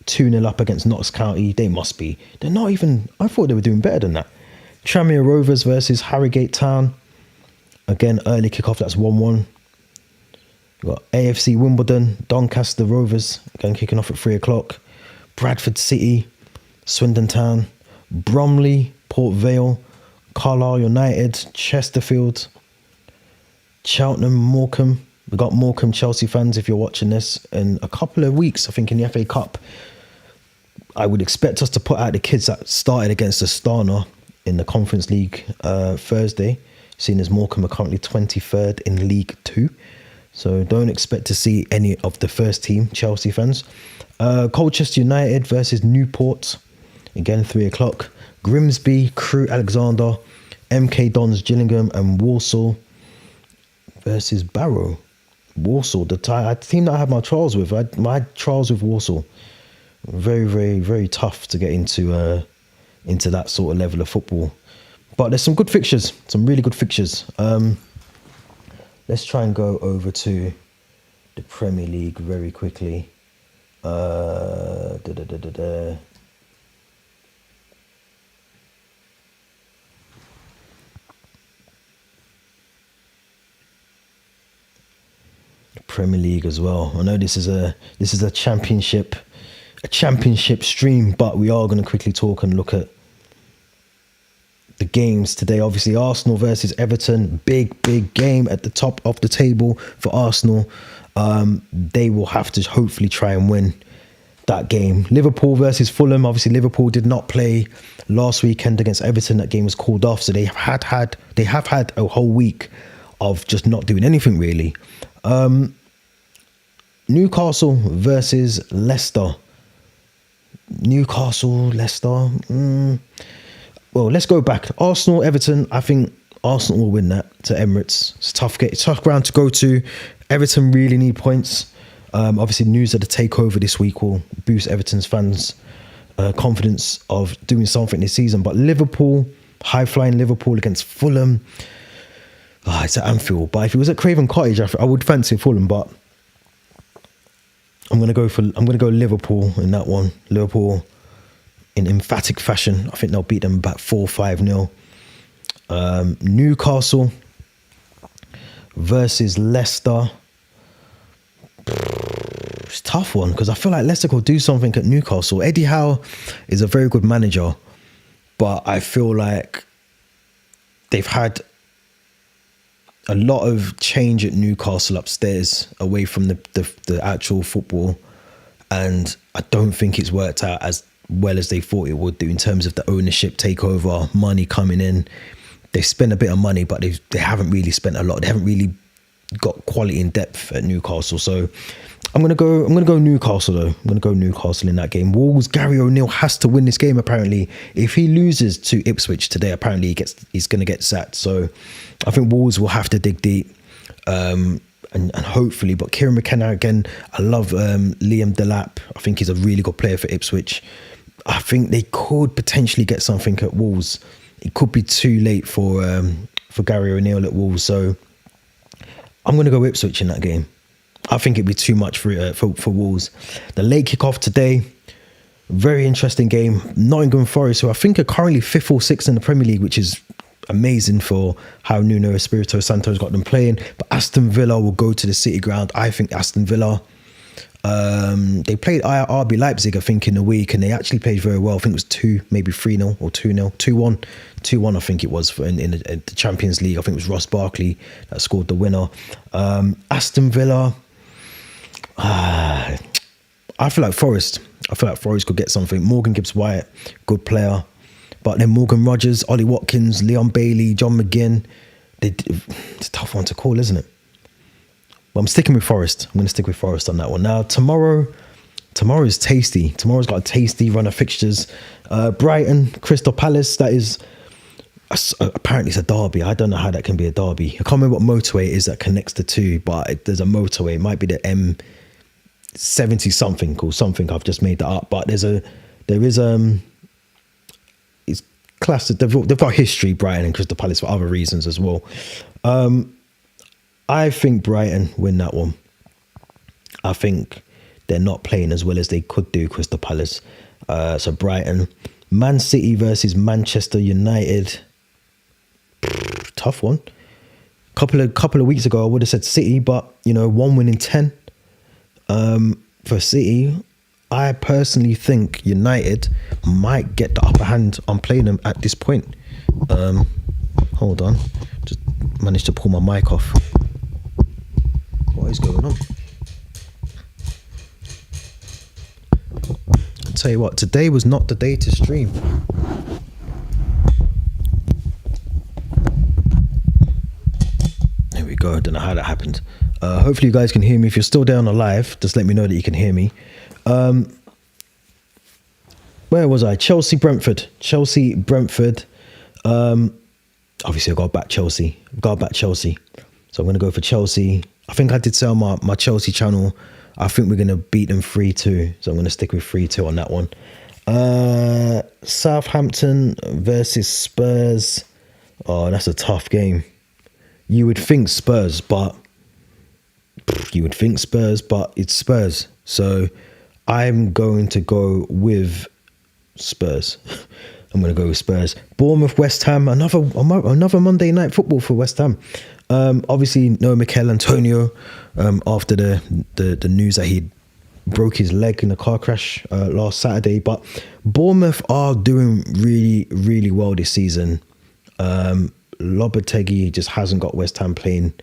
2-0 up against Notts County. They're not even, I thought they were doing better than that. Tranmere Rovers versus Harrogate Town. Again, early kickoff, that's 1-1. We've got AFC Wimbledon, Doncaster Rovers, again kicking off at 3 o'clock. Bradford City, Swindon Town, Bromley, Port Vale, Carlisle United, Chesterfield, Cheltenham, Morecambe. We've got Morecambe Chelsea fans if you're watching this. In a couple of weeks, I think in the FA Cup, I would expect us to put out the kids that started against Astana in the Conference League Thursday, seeing as Morecambe are currently 23rd in League 2. So don't expect to see any of the first team Chelsea fans. Colchester United versus Newport, again 3 o'clock. Grimsby, Crewe Alexander, MK Dons Gillingham, and Walsall versus Barrow. Walsall, the team that I had my trials with. I had trials with Walsall. Very, very, very tough to get into into that sort of level of football. But there's some good fixtures, some really good fixtures. Let's try and go over to the Premier League very quickly. The Premier League as well. I know this is a championship stream, but we are going to quickly talk and look at the games today. Obviously, Arsenal versus Everton, big game at the top of the table for Arsenal. They will have to hopefully try and win that game. Liverpool versus Fulham. Obviously, Liverpool did not play last weekend against Everton. That game was called off, so they have had a whole week of just not doing anything really. Newcastle versus Leicester. Leicester. Well, let's go back. Arsenal, Everton. I think Arsenal will win that to Emirates. It's tough ground to go to. Everton really need points. Obviously, news of the takeover this week will boost Everton's fans' confidence of doing something this season. But Liverpool, high-flying Liverpool against Fulham. It's at Anfield. But if it was at Craven Cottage, I would fancy Fulham. But I'm gonna go Liverpool in that one. Liverpool in emphatic fashion. I think they'll beat them about 4-5-0. Newcastle versus Leicester. It's a tough one because I feel like Leicester could do something at Newcastle. Eddie Howe is a very good manager, but I feel like they've had a lot of change at Newcastle upstairs away from the actual football, and I don't think it's worked out as well as they thought it would do in terms of the ownership takeover, money coming in. They've spent a bit of money, but they haven't really spent a lot. They haven't really got quality and depth at Newcastle. So I'm gonna go Newcastle though. I'm gonna go Newcastle in that game. Wolves, Gary O'Neill has to win this game apparently. If he loses to Ipswich today, apparently he's gonna get sacked. So I think Wolves will have to dig deep. And hopefully, but Kieran McKenna again, I love Liam Delap. I think he's a really good player for Ipswich. I think they could potentially get something at Wolves. It could be too late for Gary O'Neill at Wolves. So I'm going to go Ipswich in that game. I think it'd be too much for Wolves. The late kickoff today, very interesting game. Nottingham Forest, who I think are currently 5th or 6th in the Premier League, which is amazing for how Nuno Espirito Santo's got them playing. But Aston Villa will go to the City Ground. I think Aston Villa, they played RB Leipzig, I think, in the week, and they actually played very well. I think it was 3-0 or 2-0, 2-1, I think it was in the Champions League. I think it was Ross Barkley that scored the winner. Aston Villa, I feel like Forest could get something. Morgan Gibbs-White, good player. But then Morgan Rogers, Ollie Watkins, Leon Bailey, John McGinn. It's a tough one to call, isn't it? Well, I'm sticking with Forest. I'm going to stick with Forest on that one. Now, tomorrow is tasty. Tomorrow's got a tasty run of fixtures. Brighton, Crystal Palace. That is, apparently it's a derby. I don't know how that can be a derby. I can't remember what motorway it is that connects the two, but there's a motorway. It might be the M70 something or something. I've just made that up. But it's classic. They've got history, Brighton and Crystal Palace, for other reasons as well. I think Brighton win that one. I think they're not playing as well as they could do, Crystal Palace. So Brighton. Man City versus Manchester United. Tough one. Couple of weeks ago I would have said City, but 1 win in 10. For City, I personally think United might get the upper hand on playing them at this point. Hold on. Just managed to pull my mic off. What is going on? I'll tell you what, today was not the day to stream. There we go. I don't know how that happened. Hopefully you guys can hear me. If you're still down alive, just let me know that you can hear me. Where was I? Chelsea, Brentford. Obviously, I got back Chelsea. So I'm going to go for Chelsea. I think I did say on my Chelsea channel, I think we're going to beat them 3-2. So I'm going to stick with 3-2 on that one. Southampton versus Spurs. Oh, that's a tough game. You would think Spurs, but it's Spurs. So I'm going to go with Spurs. I'm going to go with Spurs. Bournemouth, West Ham. Another Monday night football for West Ham. Obviously, no Mikel Antonio after the news that he broke his leg in a car crash last Saturday. But Bournemouth are doing really, really well this season. Lopetegui just hasn't got West Ham playing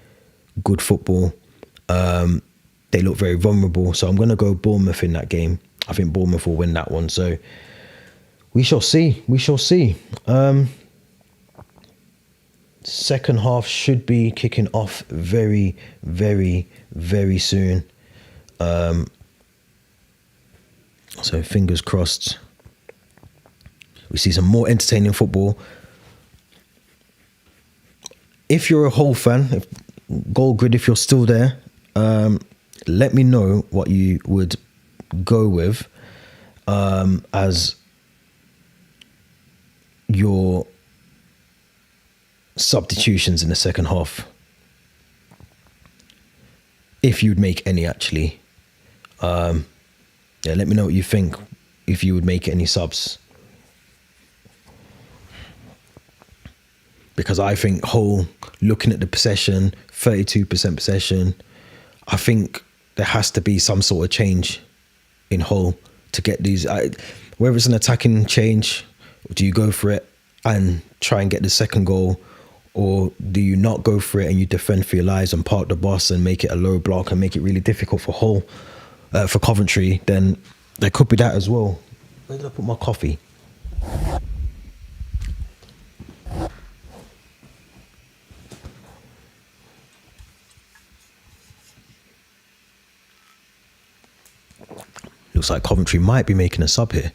good football. They look very vulnerable. So I'm going to go Bournemouth in that game. I think Bournemouth will win that one. So we shall see. Second half should be kicking off very, very, very soon. So fingers crossed. We see some more entertaining football. If you're a Hull fan, Goal Grid, if you're still there, let me know what you would go with as your substitutions in the second half. If you'd make any, actually. Let me know what you think, if you would make any subs. Because I think Hull, looking at the possession, 32% possession, I think there has to be some sort of change in Hull to get these. Whether it's an attacking change, do you go for it and try and get the second goal, or do you not go for it and you defend for your lives and park the bus and make it a low block and make it really difficult for Hull, for Coventry? Then there could be that as well. Where did I put my coffee? Looks like Coventry might be making a sub here.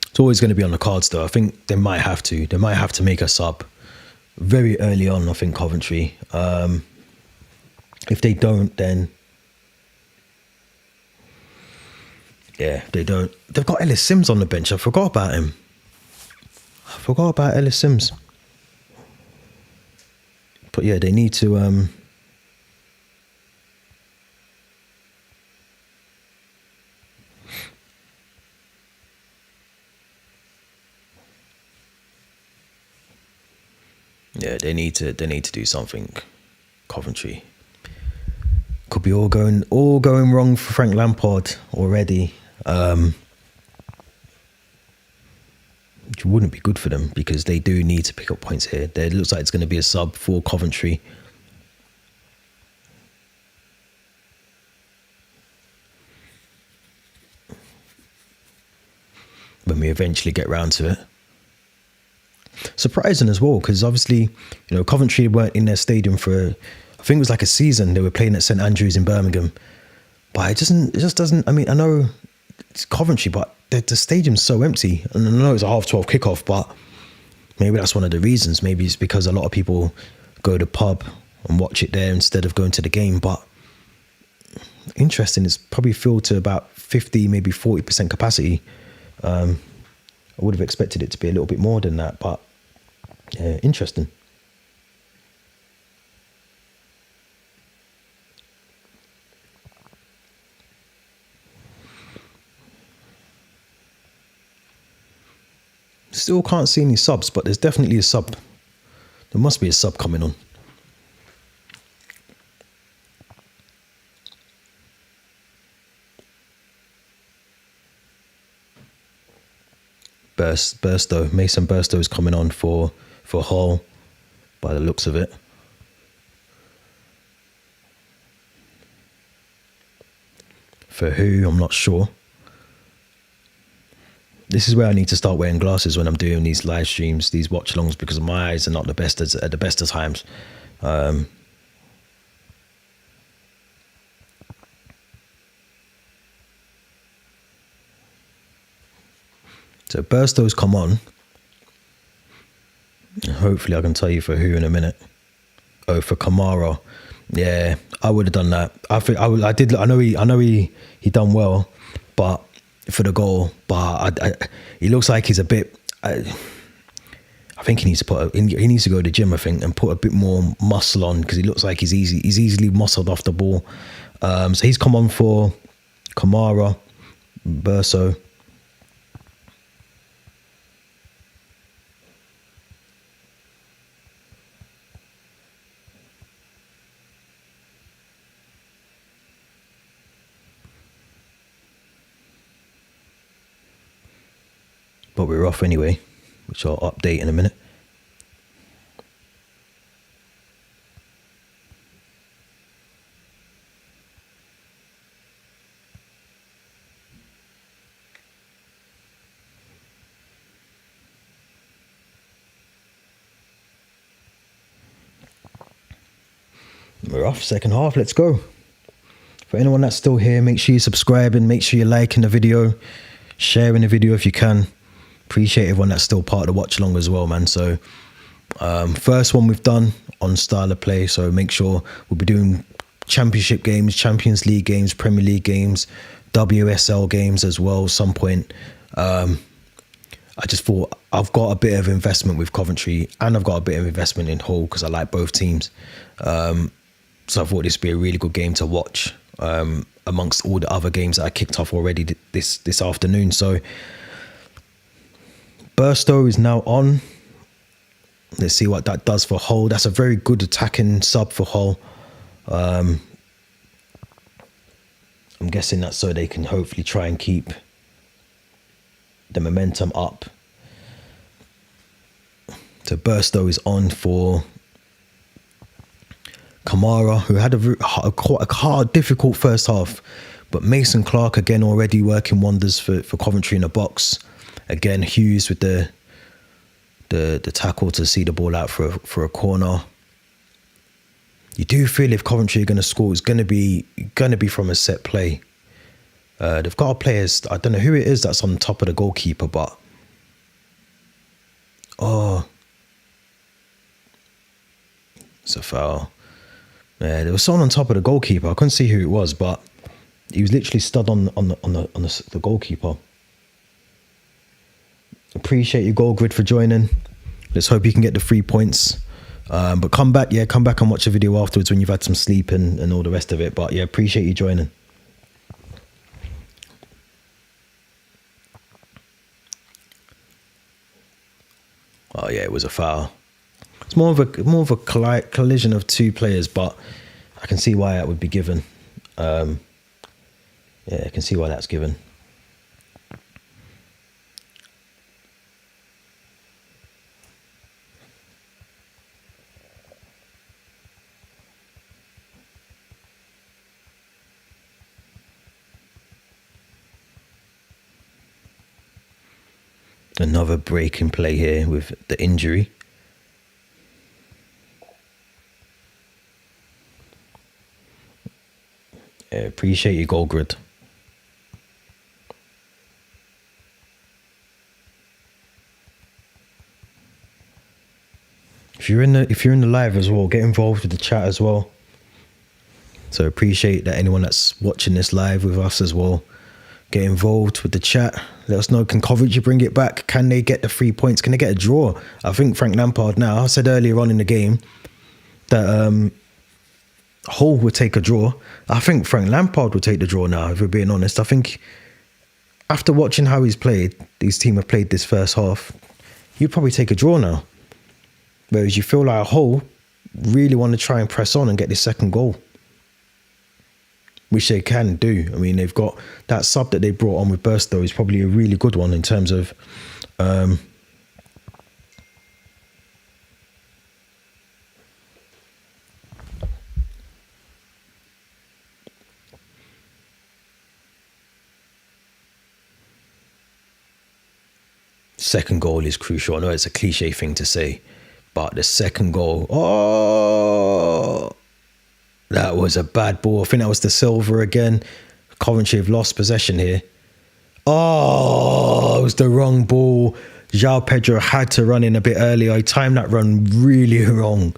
It's always going to be on the cards, though. I think they might have to. They might have to make a sub very early on, I think, Coventry. If they don't, then... yeah, they don't. They've got Ellis Sims on the bench. I forgot about him. Ellis Sims. But yeah, they need to... yeah, they need to do something. Coventry could be all going wrong for Frank Lampard already. Which wouldn't be good for them, because they do need to pick up points here. It looks like it's going to be a sub for Coventry. When we eventually get round to it. Surprising as well, because obviously, Coventry weren't in their stadium for, I think it was like a season. They were playing at St Andrews in Birmingham, but it just doesn't. I mean, I know it's Coventry, but the stadium's so empty, and I know it's a 12:30 kickoff, but maybe that's one of the reasons. Maybe it's because a lot of people go to the pub and watch it there instead of going to the game. But interesting, it's probably filled to about 50, maybe 40% capacity. I would have expected it to be a little bit more than that, but yeah, interesting. Still can't see any subs, but there's definitely a sub. There must be a sub coming on. Mason Burstow is coming on for Hull, by the looks of it. For who, I'm not sure. This is where I need to start wearing glasses when I'm doing these live streams, these watch-alongs, because my eyes are not at the best of times. So Burstow's come on. Hopefully I can tell you for who in a minute. Oh, for Kamara. Yeah, I would have done that. I think I did. I know he done well, but for the goal, but he looks like he's a bit. I think he needs to go to the gym. I think, and put a bit more muscle on, because he looks like he's easily muscled off the ball. So he's come on for Kamara, Burso. But we're off anyway, which I'll update in a minute. We're off, second half, let's go. For anyone that's still here, make sure you're subscribing, make sure you're liking the video, sharing the video if you can. Appreciate everyone that's still part of the watch along as well, man. So first one we've done on style of play, so make sure we'll be doing championship games, Champions League games, Premier League games, WSL games as well some point. I just thought I've got a bit of investment with Coventry, and I've got a bit of investment in Hull because I like both teams. So I thought this would be a really good game to watch amongst all the other games that I kicked off already this afternoon. So Burstow is now on. Let's see what that does for Hull. That's a very good attacking sub for Hull. I'm guessing that's so they can hopefully try and keep the momentum up. So Burstow is on for Kamara, who had quite a hard, difficult first half. But Mason Clark again already working wonders for Coventry in the box. Again, Hughes with the tackle to see the ball out for a corner. You do feel if Coventry are going to score, it's going to be from a set play. They've got players. I don't know who it is that's on top of the goalkeeper, but it's a foul. Yeah, there was someone on top of the goalkeeper. I couldn't see who it was, but he was literally stood on the goalkeeper. Appreciate you, Goal Grid, for joining. Let's hope you can get the 3 points. But come back and watch the video afterwards when you've had some sleep and all the rest of it. But yeah, appreciate you joining. Oh yeah, it was a foul. It's more of a collision of two players, but I can see why that would be given. Yeah, I can see why that's given. Another break in play here with the injury. Yeah, appreciate you, Goal Grid. If you're in the live as well, get involved with the chat as well. So appreciate that anyone that's watching this live with us as well. Get involved with the chat. Let us know, can Coventry bring it back? Can they get the 3 points? Can they get a draw? I think Frank Lampard now, I said earlier on in the game that Hull would take a draw. I think Frank Lampard would take the draw now, if we're being honest. I think after watching how he's played, his team have played this first half, you'd probably take a draw now. Whereas you feel like Hull really want to try and press on and get this second goal, which they can do. I mean, they've got that sub that they brought on with Burstow is probably a really good one in terms of second goal is crucial. I know it's a cliche thing to say, but the second goal, that was a bad ball. I think that was the Silva again. Coventry have lost possession here. Oh, it was the wrong ball. João Pedro had to run in a bit earlier. He timed that run really wrong.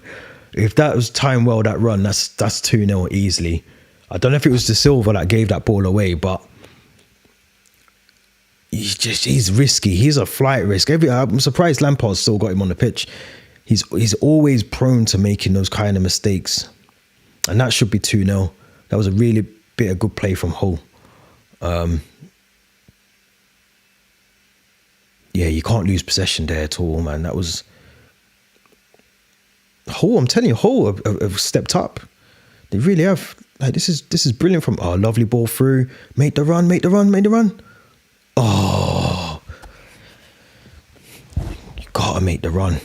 If that was timed well, that run, that's 2-0 easily. I don't know if it was De Silva that gave that ball away, but he's risky. He's a flight risk. I'm surprised Lampard still got him on the pitch. He's always prone to making those kind of mistakes. And that should be 2-0. That was a really bit of good play from Hull. Yeah, you can't lose possession there at all, man. That was Hull. I'm telling you, Hull have stepped up. They really have. Like, this is brilliant from lovely ball through. Make the run. Oh, you gotta make the run.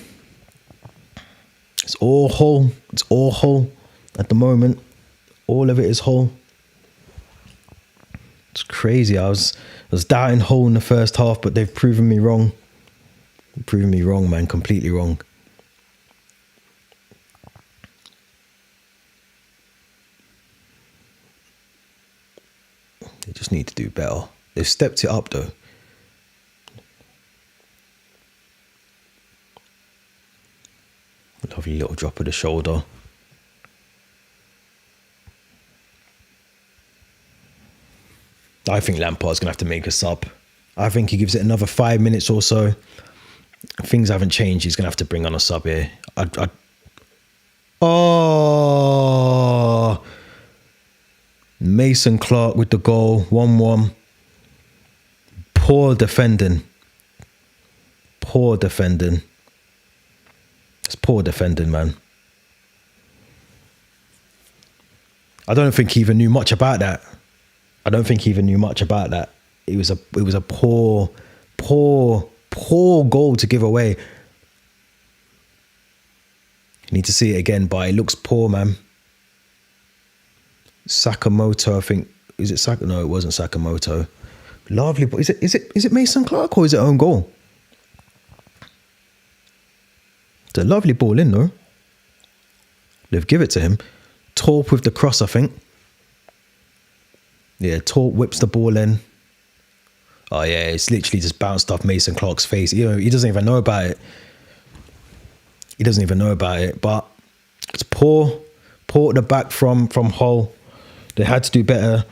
It's all Hull. It's all Hull at the moment. All of it is Hull. It's crazy. I was doubting Hull in the first half, but they've proven me wrong. Proven me wrong, man. Completely wrong. They just need to do better. They've stepped it up, though. Lovely little drop of the shoulder. I think Lampard's going to have to make a sub. I think he gives it another 5 minutes or so. Things haven't changed. He's going to have to bring on a sub here. Oh! Mason Clark with the goal. 1-1. Poor defending. Poor defending. It's poor defending, man. I don't think he even knew much about that. It was a poor goal to give away. You need to see it again, but it looks poor, man. Sakamoto, I think. Is it Sakamoto? No, it wasn't Sakamoto. Lovely, but is it Mason Clark or is it own goal? It's a lovely ball in, though. They've given it to him. Torp with the cross, I think. Yeah, Torp whips the ball in. Oh yeah, it's literally just bounced off Mason Clark's face. He doesn't even know about it. But it's poor at the back from Hull. They had to do better.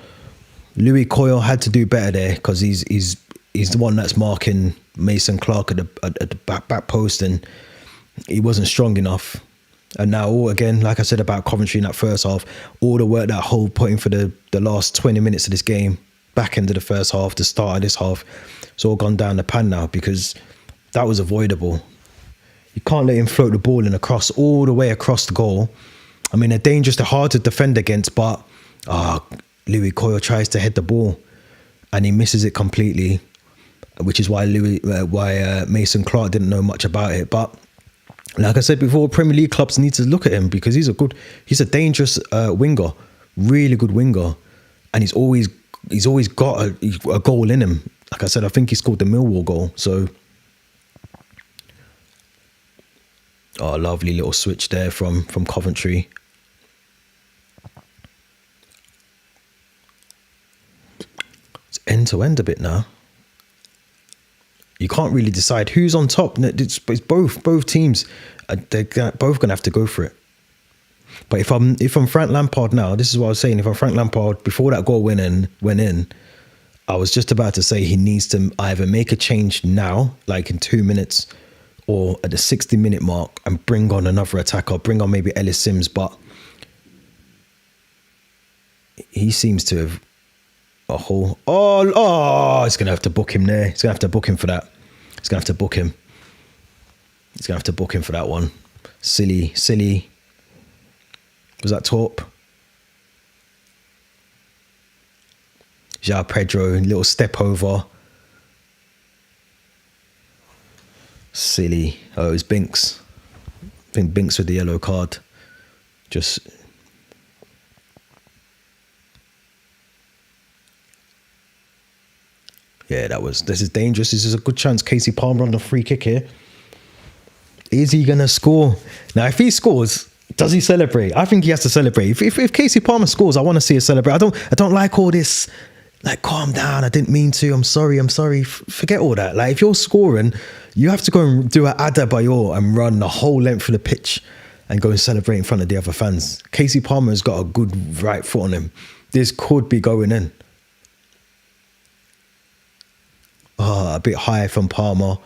Louis Coyle had to do better there because he's the one that's marking Mason Clark at the back post, and he wasn't strong enough. And now, all again, like I said about Coventry in that first half, all the work that Hull put in for the last 20 minutes of this game, back into the first half, the start of this half, it's all gone down the pan now because that was avoidable. You can't let him float the ball in across all the way across the goal. I mean, they're dangerous, they're hard to defend against, but Louis Coyle tries to head the ball and he misses it completely, which is why Mason Clark didn't know much about it. But like I said before, Premier League clubs need to look at him because he's a dangerous winger, really good winger, and he's always got a goal in him. Like I said, I think he scored the Millwall goal. So, lovely little switch there from Coventry. It's end to end a bit now. You can't really decide who's on top. It's both teams. They're both gonna have to go for it. But if I'm Frank Lampard now, this is what I was saying. If I'm Frank Lampard, before that goal went in, I was just about to say he needs to either make a change now, like in 2 minutes, or at the 60-minute mark, and bring on another attacker. Bring on maybe Ellis Sims, but he seems to have a whole. He's gonna have to book him there. He's gonna have to book him for that. He's gonna have to book him. He's gonna have to book him for that one. Silly. Was that Torp? João Pedro, little step over. Silly. Oh, it was Binks. I think Binks with the yellow card. Just. Yeah, this is dangerous. This is a good chance. Casey Palmer on the free kick here. Is he going to score? Now, if he scores, does he celebrate? I think he has to celebrate. If Casey Palmer scores, I want to see a celebrate. I don't like all this Like, calm down. I didn't mean to. I'm sorry. Forget all that. Like, if you're scoring, you have to go and do an Adebayor and run the whole length of the pitch and go and celebrate in front of the other fans. Casey Palmer's got a good right foot on him. This could be going in. Oh, a bit high from Palmer.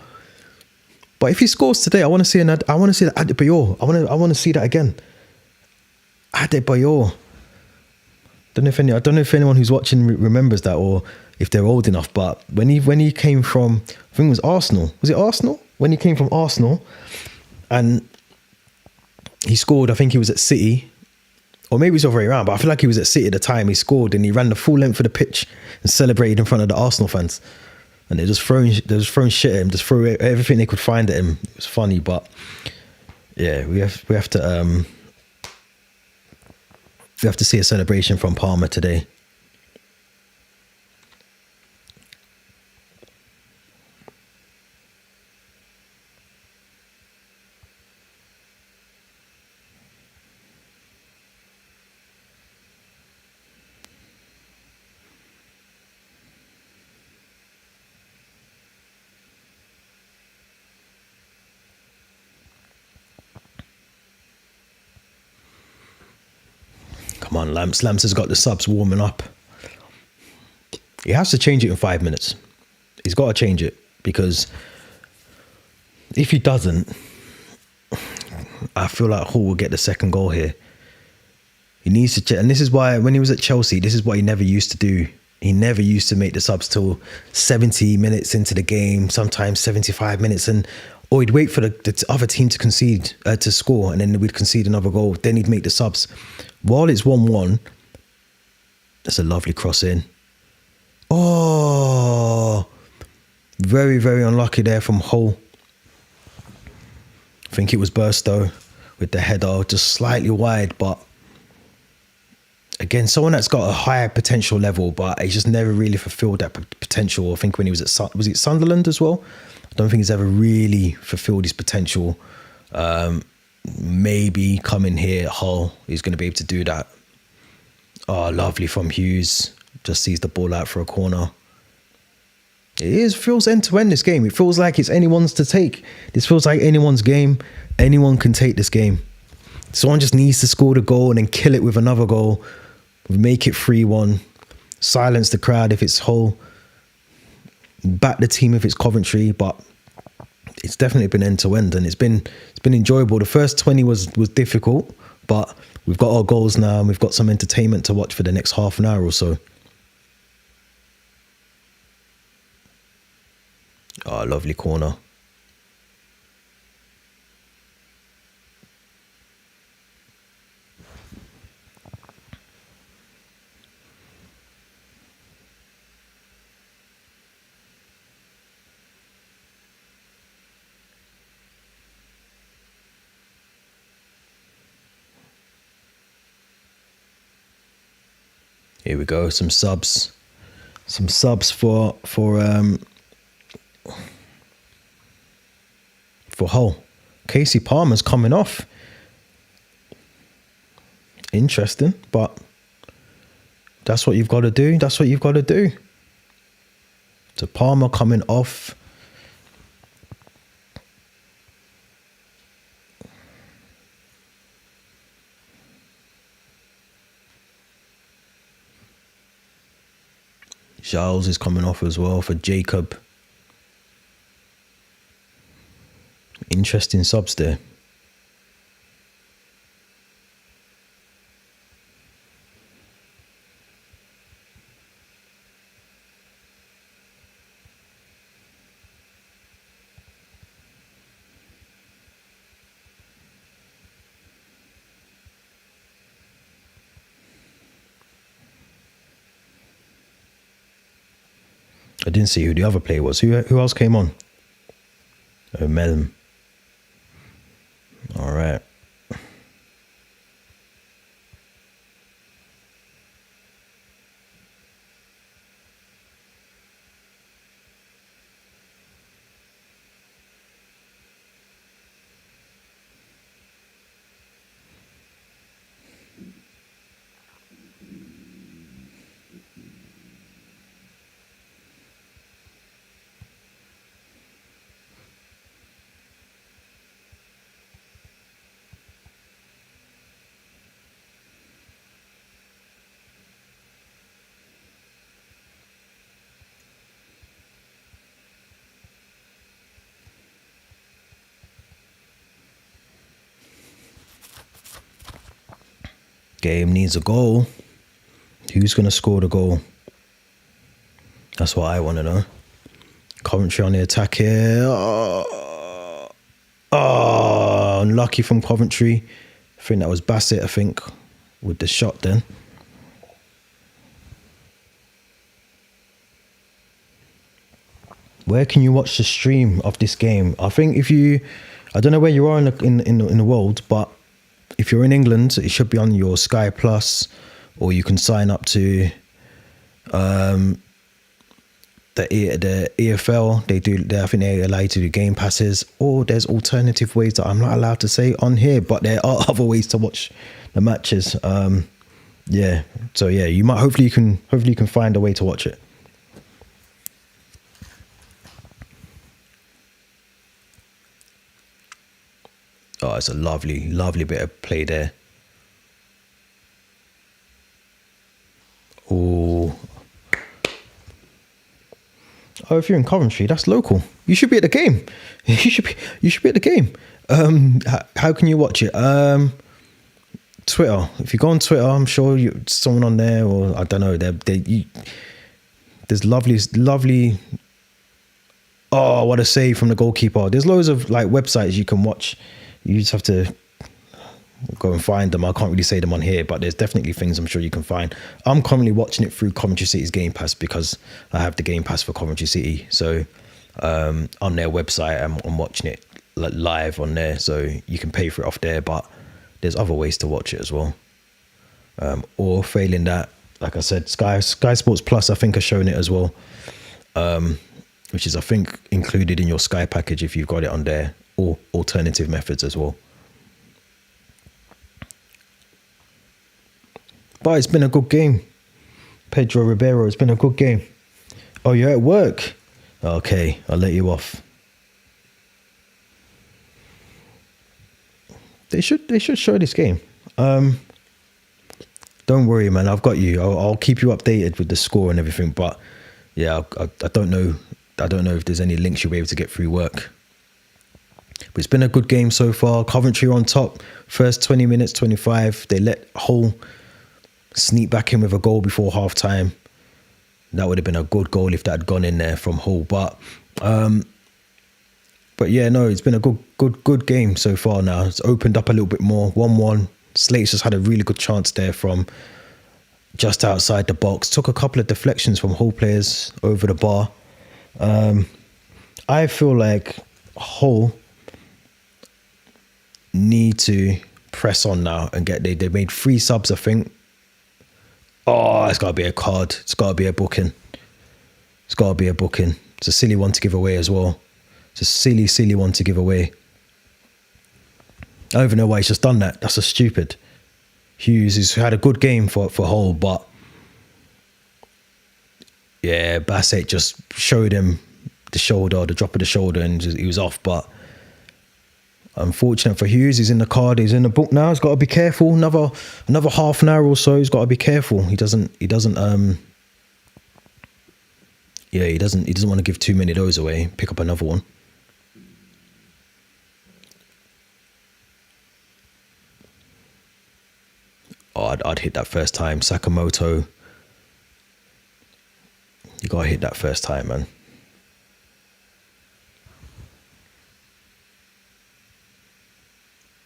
But if he scores today, I want to see that Adebayor. I want to see that again. Adebayor. I don't know if anyone who's watching remembers that, or if they're old enough. But when he came from, I think it was Arsenal. Was it Arsenal? When he came from Arsenal, and he scored. I think he was at City, or maybe it's the other way around. But I feel like he was at City at the time. He scored and he ran the full length of the pitch and celebrated in front of the Arsenal fans. And they're just throwing shit at him, just throw everything they could find at him. It was funny, but yeah, we have to see a celebration from Palmer today. Come on, Lamps. Lamps has got the subs warming up. He has to change it in 5 minutes. He's got to change it, because if he doesn't, I feel like Hull will get the second goal here. He needs to check. And this is why when he was at Chelsea, this is what he never used to do. He never used to make the subs till 70 minutes into the game, sometimes 75 minutes. Or he'd wait for the other team to concede, to score, and then we'd concede another goal. Then he'd make the subs. While it's 1-1, that's a lovely cross in. Oh, very, very unlucky there from Hull. I think it was Burstow with the header, just slightly wide. But again, someone that's got a higher potential level, but he just never really fulfilled that potential. I think when he was at, was it Sunderland as well? I don't think he's ever really fulfilled his potential. Maybe coming here at Hull, he's going to be able to do that. Oh, lovely from Hughes. Just sees the ball out for a corner. Feels end to end, this game. It feels like it's anyone's to take. This feels like anyone's game. Anyone can take this game. Someone just needs to score the goal and then kill it with another goal. Make it 3-1. Silence the crowd if it's Hull. Back the team if it's Coventry. But it's definitely been end to end, and it's been enjoyable. The first 20 was difficult, but we've got our goals now and we've got some entertainment to watch for the next half an hour or so. Oh, lovely corner. Here we go. Some subs for Hull. Casey Palmer's coming off. Interesting, but that's what you've got to do. That's what you've got to do. So Palmer coming off. Giles is coming off as well for Jacob. Interesting subs there. I didn't see who the other player was. Who else came on? Oh, Melm. All right. game needs a goal. Who's going to score the goal? That's what I want to know. Coventry on the attack here. Oh, unlucky from Coventry. I think that was Bassett, with the shot then. Where can you watch the stream of this game? I think I don't know where you are in the world, but if you're in England, it should be on your Sky Plus, or you can sign up to the EFL. I think they allow you to do game passes, or there's alternative ways that I'm not allowed to say on here, but there are other ways to watch the matches. Yeah, so yeah, hopefully you can find a way to watch it. Oh, it's a lovely, lovely bit of play there. Oh, if you're in Coventry, that's local. You should be at the game. You should be at the game. How can you watch it? Twitter. If you go on Twitter, I'm sure someone on there, or I don't know. There's lovely. Oh, what a save from the goalkeeper. There's loads of like websites you can watch. You just have to go and find them. I can't really say them on here, but there's definitely things I'm sure you can find. I'm currently watching it through Coventry City's Game Pass because I have the Game Pass for Coventry City. So on their website, I'm watching it live on there. So you can pay for it off there, but there's other ways to watch it as well. Or failing that, like I said, Sky Sports Plus, I think, are showing it as well, which is, I think, included in your Sky package if you've got it on there, or alternative methods as well. But it's been a good game. Pedro Ribeiro, it's been a good game. Oh, you're at work? Okay, I'll let you off. They should show this game. Don't worry, man. I've got you. I'll keep you updated with the score and everything. But yeah, I don't know. I don't know if there's any links you'll be able to get through work. But it's been a good game so far. Coventry on top. First 20 minutes, 25. They let Hull sneak back in with a goal before half time. That would have been a good goal if that had gone in there from Hull. But yeah, no, it's been a good game so far now. It's opened up a little bit more. 1-1. Slate's just had a really good chance there from just outside the box. Took a couple of deflections from Hull players over the bar. I feel like Hull need to press on now and get. They made 3 subs, I think. Oh, it's got to be a card. It's got to be a booking. It's got to be a booking. It's a silly one to give away as well. It's a silly one to give away. I don't even know why he's just done that. That's just stupid. Hughes has had a good game for Hull, but yeah, Bassett just showed him the drop of the shoulder, and he was off. But unfortunate for Hughes, he's in the card, he's in the book now. He's got to be careful. Another half an hour or so, he's got to be careful. He doesn't want to give too many of those away. Pick up another one. Oh, I'd hit that first time. Sakamoto, you gotta hit that first time, man.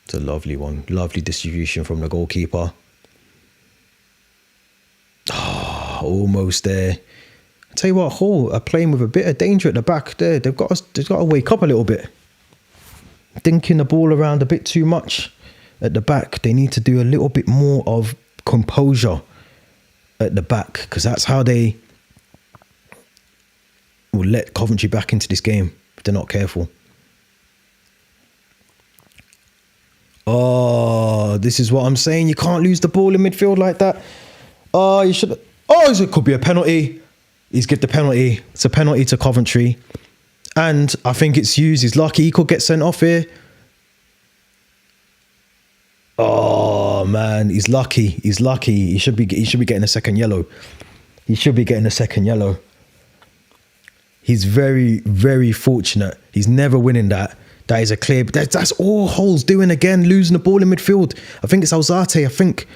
It's a lovely one. Lovely distribution from the goalkeeper. Oh, almost there. I tell you what, Hull are playing with a bit of danger at the back there. They've got to wake up a little bit. Dinking the ball around a bit too much at the back. They need to do a little bit more of composure at the back, because that's how they will let Coventry back into this game if they're not careful. Oh, this is what I'm saying. You can't lose the ball in midfield like that. Oh, you should. Oh, it could be a penalty. He's give the penalty. It's a penalty to Coventry. And I think it's Hughes. He's lucky he could get sent off here. Oh man, he's lucky. He's lucky. He should be getting a second yellow. He should be getting a second yellow. He's very, very fortunate. He's never winning that. That is a clear. That's all Hull's doing again, losing the ball in midfield. I think it's Alzate. I think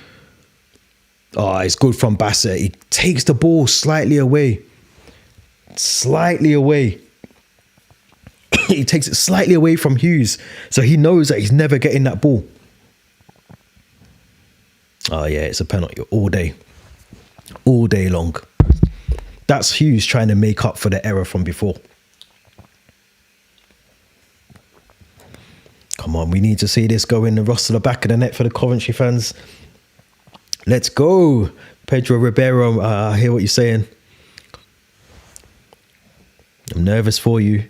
Oh, it's good from Bassett. He takes the ball slightly away. He takes it slightly away from Hughes. So he knows that he's never getting that ball. Oh, yeah, it's a penalty all day. All day long. That's Hughes trying to make up for the error from before. Come on, we need to see this go in the Ross to the back of the net for the Coventry fans. Let's go. Pedro Ribeiro, I hear what you're saying. I'm nervous for you.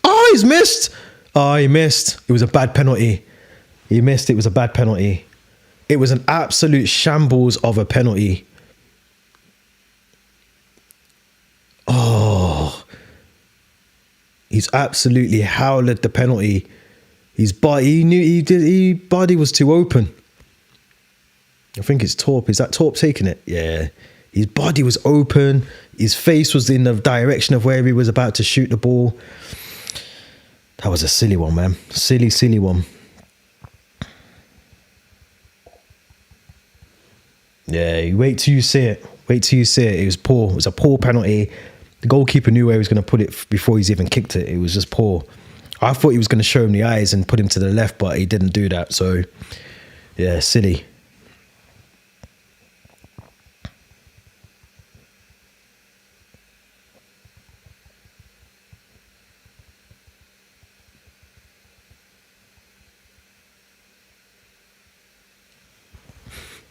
Oh, he's missed. Oh, he missed. It was a bad penalty. He missed. It was a bad penalty. It was an absolute shambles of a penalty. Oh. He's absolutely howled the penalty. His body, his body was too open. I think it's Torp. Is that Torp taking it? Yeah. His body was open. His face was in the direction of where he was about to shoot the ball. That was a silly one, man. Silly one. Yeah, wait till you see it. It was poor. It was a poor penalty. The goalkeeper knew where he was going to put it before he's even kicked it. It was just poor. I thought he was going to show him the eyes and put him to the left, but he didn't do that. So, yeah, silly.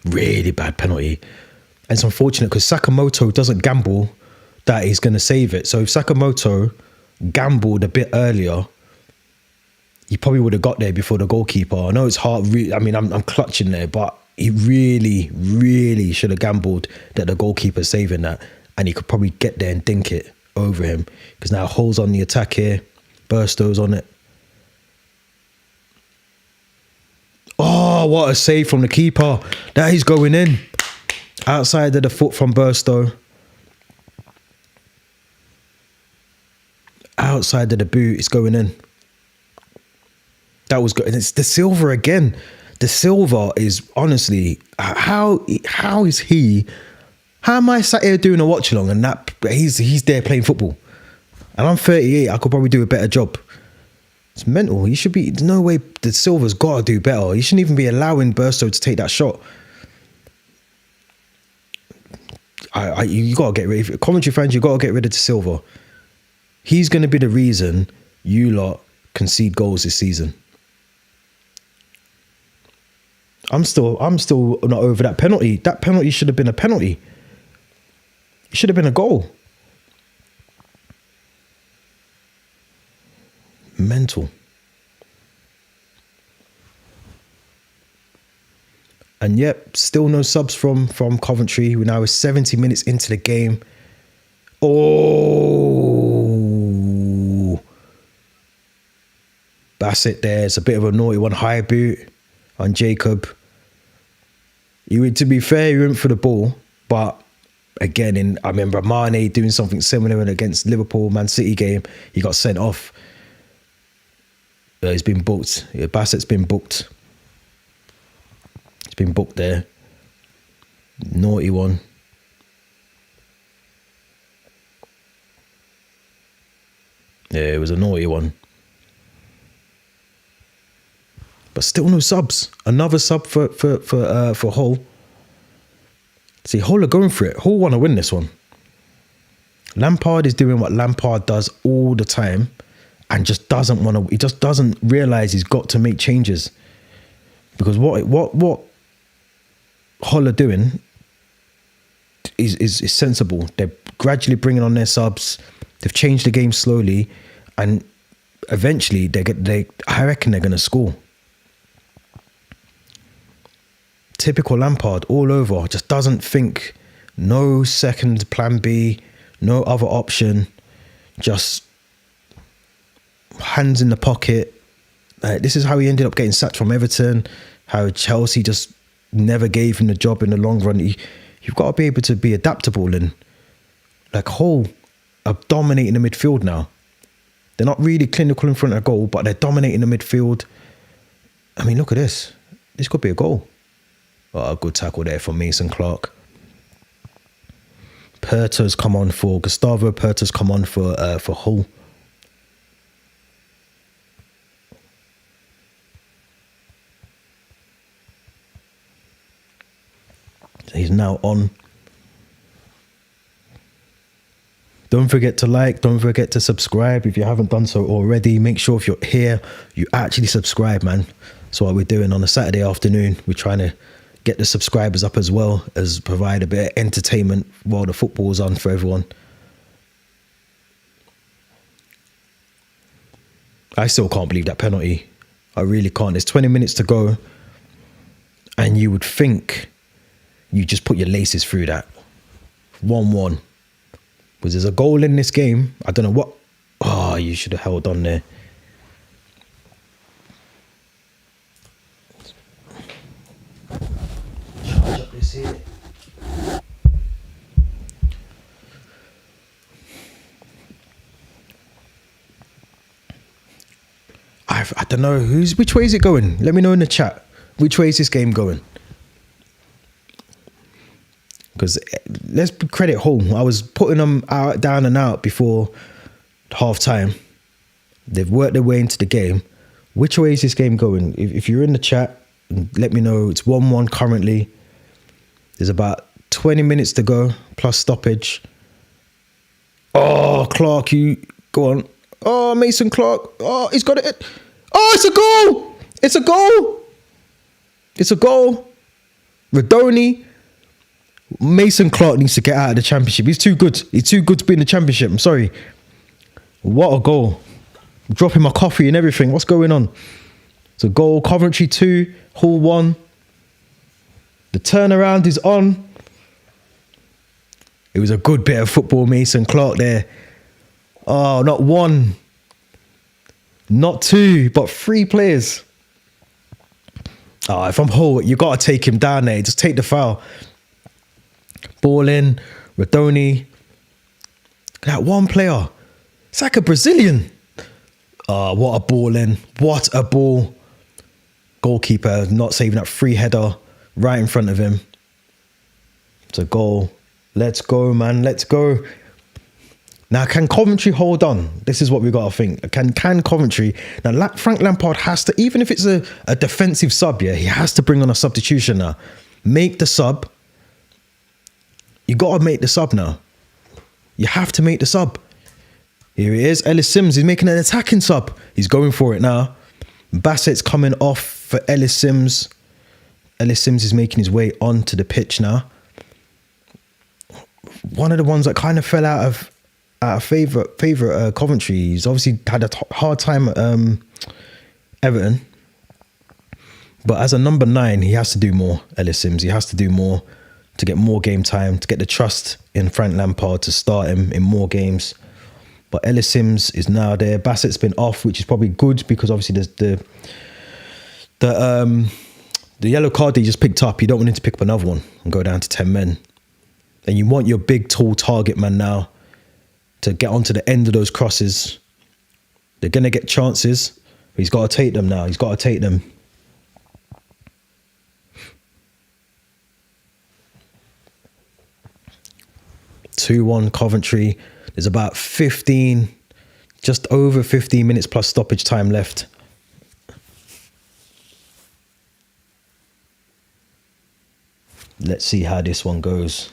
Really bad penalty. And it's unfortunate because Sakamoto doesn't gamble that he's going to save it. So if Sakamoto gambled a bit earlier, he probably would have got there before the goalkeeper. I know it's hard. I mean, I'm clutching there, but he really should have gambled that the goalkeeper's saving that, and he could probably get there and dink it over him. Because now Hull's on the attack here. Burstow's on it. Oh, what a save from the keeper. That is going in. Outside of the foot from Burstow. Outside of the boot, it's going in. That was good. And it's De Silva again. De Silva is honestly, how is he? How am I sat here doing a watch along and that he's there playing football? And I'm 38. I could probably do a better job. It's mental. He should be. There's no way De Silva's got to do better. He shouldn't even be allowing Burstow to take that shot. You got to get rid of Coventry fans. You got to get rid of De Silva. He's going to be the reason you lot concede goals this season. I'm still not over that penalty. That penalty should have been a penalty. It should have been a goal. Mental. And yep, still no subs from Coventry. We're now 70 minutes into the game. Oh, Bassett there. It's a bit of a naughty one. High boot on Jacob. To be fair, he went for the ball, but again, I remember Mane doing something similar against Liverpool Man City game. He got sent off. He's been booked. Yeah, Bassett's been booked. It's been booked there. Naughty one. Yeah, it was a naughty one. But still no subs. Another sub for Hull. See, Hull are going for it. Hull want to win this one. Lampard is doing what Lampard does all the time and just doesn't want to. He just doesn't realise he's got to make changes. Because what Hull are doing is sensible. They're gradually bringing on their subs. They've changed the game slowly, and eventually I reckon they're going to score. Typical Lampard all over. Just doesn't think. No second plan B. No other option. Just hands in the pocket. This is how he ended up getting sacked from Everton. How Chelsea just never gave him the job in the long run. You've got to be able to be adaptable, and like Hull are dominating the midfield now. They're not really clinical in front of goal, but they're dominating the midfield. I mean, look at this. This could be a goal. Oh, a good tackle there from Mason Clark. Gustavo Perto's come on for Hull. He's now on. Don't forget to like, don't forget to subscribe if you haven't done so already. Make sure if you're here, you actually subscribe, man. That's what we're doing on a Saturday afternoon. We're trying to get the subscribers up as well as provide a bit of entertainment while the football's on for everyone. I still can't believe that penalty. I really can't. There's 20 minutes to go. And you would think you just put your laces through that. 1-1. Because there's a goal in this game. I don't know what. Oh, you should have held on there. Charge up this here. I don't know which way is it going? Let me know in the chat. Which way is this game going? Because let's credit Hull. I was putting them out, down and out before half time. They've worked their way into the game. Which way is this game going? If you're in the chat, let me know. It's 1-1 currently. There's about 20 minutes to go plus stoppage. Oh, Clark, you go on. Oh, Mason Clark. Oh, he's got it. Oh, it's a goal. It's a goal. It's a goal. Radoni. Mason Clark needs to get out of the championship. He's too good. He's too good to be in the championship. I'm sorry. What a goal. I'm dropping my coffee and everything. What's going on? It's a goal. Coventry 2, Hull 1. The turnaround is on. It was a good bit of football, Mason Clark there. Oh, not one. Not two, but 3 players. Oh, if I'm Hull, you got to take him down there. Just take the foul. Ball in, Radoni. That one player. It's like a Brazilian. Oh, what a ball in. What a ball. Goalkeeper not saving that free header right in front of him. It's a goal. Let's go, man. Let's go. Now, can Coventry hold on? This is what we got to think. Can Coventry... Now, Frank Lampard has to... Even if it's a defensive sub, yeah, he has to bring on a substitution now. Make the sub. You got to make the sub now. You have to make the sub. Here he is. Ellis Sims is making an attacking sub. He's going for it now. Bassett's coming off for Ellis Sims. Ellis Sims is making his way onto the pitch now. One of the ones that kind of fell out of favourite Coventry. He's obviously had a hard time at Everton. But as a number 9, he has to do more, Ellis Sims. He has to do more to get more game time, to get the trust in Frank Lampard to start him in more games. But Ellis Sims is now there. Bassett's been off, which is probably good because obviously there's the yellow card that he just picked up. You don't want him to pick up another one and go down to 10 men. And you want your big, tall target man now to get onto the end of those crosses. They're going to get chances. He's got to take them now. He's got to take them. (2-1) Coventry. There's about 15, just over 15 minutes plus stoppage time left. Let's see how this one goes.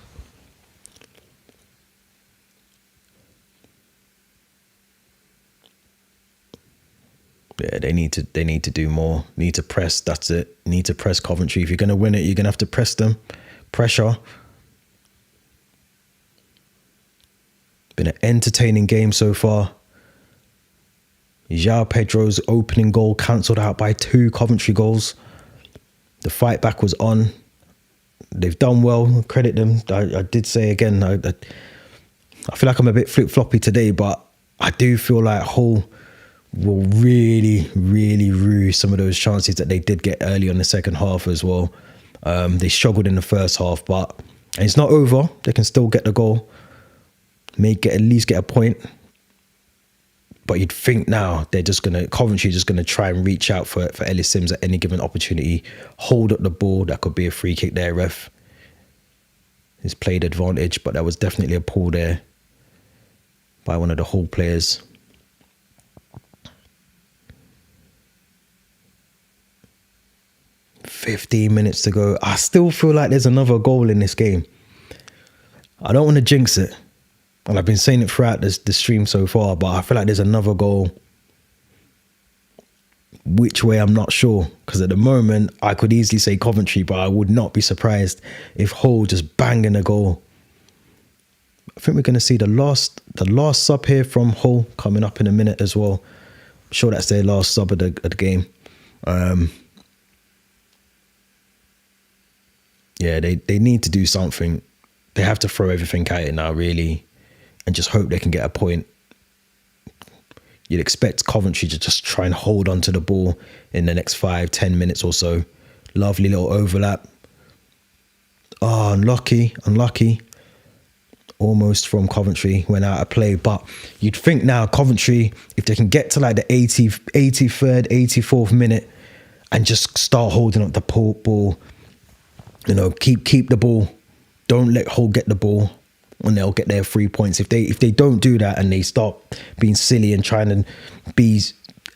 Yeah, they need to do more. Need to press. That's it. Need to press Coventry. If you're going to win it, you're going to have to press them. Pressure. Been an entertaining game so far. João Pedro's opening goal cancelled out by 2 Coventry goals. The fight back was on. They've done well. Credit them. I did say again, I feel like I'm a bit flip-floppy today, but I do feel like Hull will really, really rue some of those chances that they did get early on the second half as well. They struggled in the first half, but it's not over. They can still get the goal. At least get a point. But you'd think now Coventry just gonna try and reach out for Ellis Sims at any given opportunity, hold up the ball. That could be a free kick there, ref. He's played advantage, but that was definitely a pull there by one of the Hull players. "15 minutes to go. I still feel like there's another goal in this game. I don't want to jinx it. And I've been saying it throughout the stream so far, but I feel like there's another goal. Which way, I'm not sure. Because at the moment, I could easily say Coventry, but I would not be surprised if Hull just bang in a goal. I think we're going to see the last sub here from Hull coming up in a minute as well. I'm sure that's their last sub of the game. Yeah, they need to do something. They have to throw everything at it now, really, and just hope they can get a point. You'd expect Coventry to just try and hold on to the ball in the next 5-10 minutes or so. Lovely little overlap. Oh, unlucky. Almost from Coventry, went out of play. But you'd think now Coventry, if they can get to like the 83rd, 84th minute and just start holding up the ball, you know, keep the ball. Don't let Hull get the ball, and they'll get their 3 points. If they don't do that and they start being silly and trying to be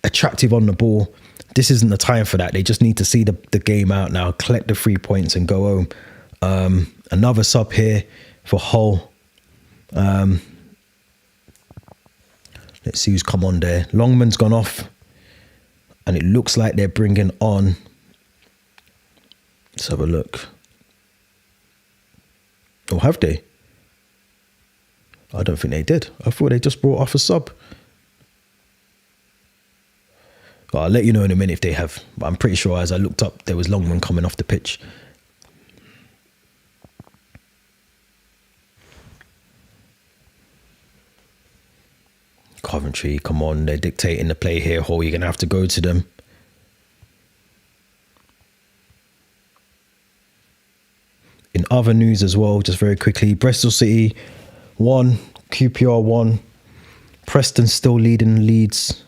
attractive on the ball, this isn't the time for that. They just need to see the game out now, collect the 3 points and go home. Another sub here for Hull. Let's see who's come on there. Longman's gone off, and it looks like they're bringing on. Let's have a look. Or have they? I don't think they did. I thought they just brought off a sub. Well, I'll let you know in a minute if they have. But I'm pretty sure as I looked up, there was Longman coming off the pitch. Coventry, come on. They're dictating the play here. Hull, you're going to have to go to them. In other news as well, just very quickly, Bristol City 1, QPR 1. Preston still leading Leeds.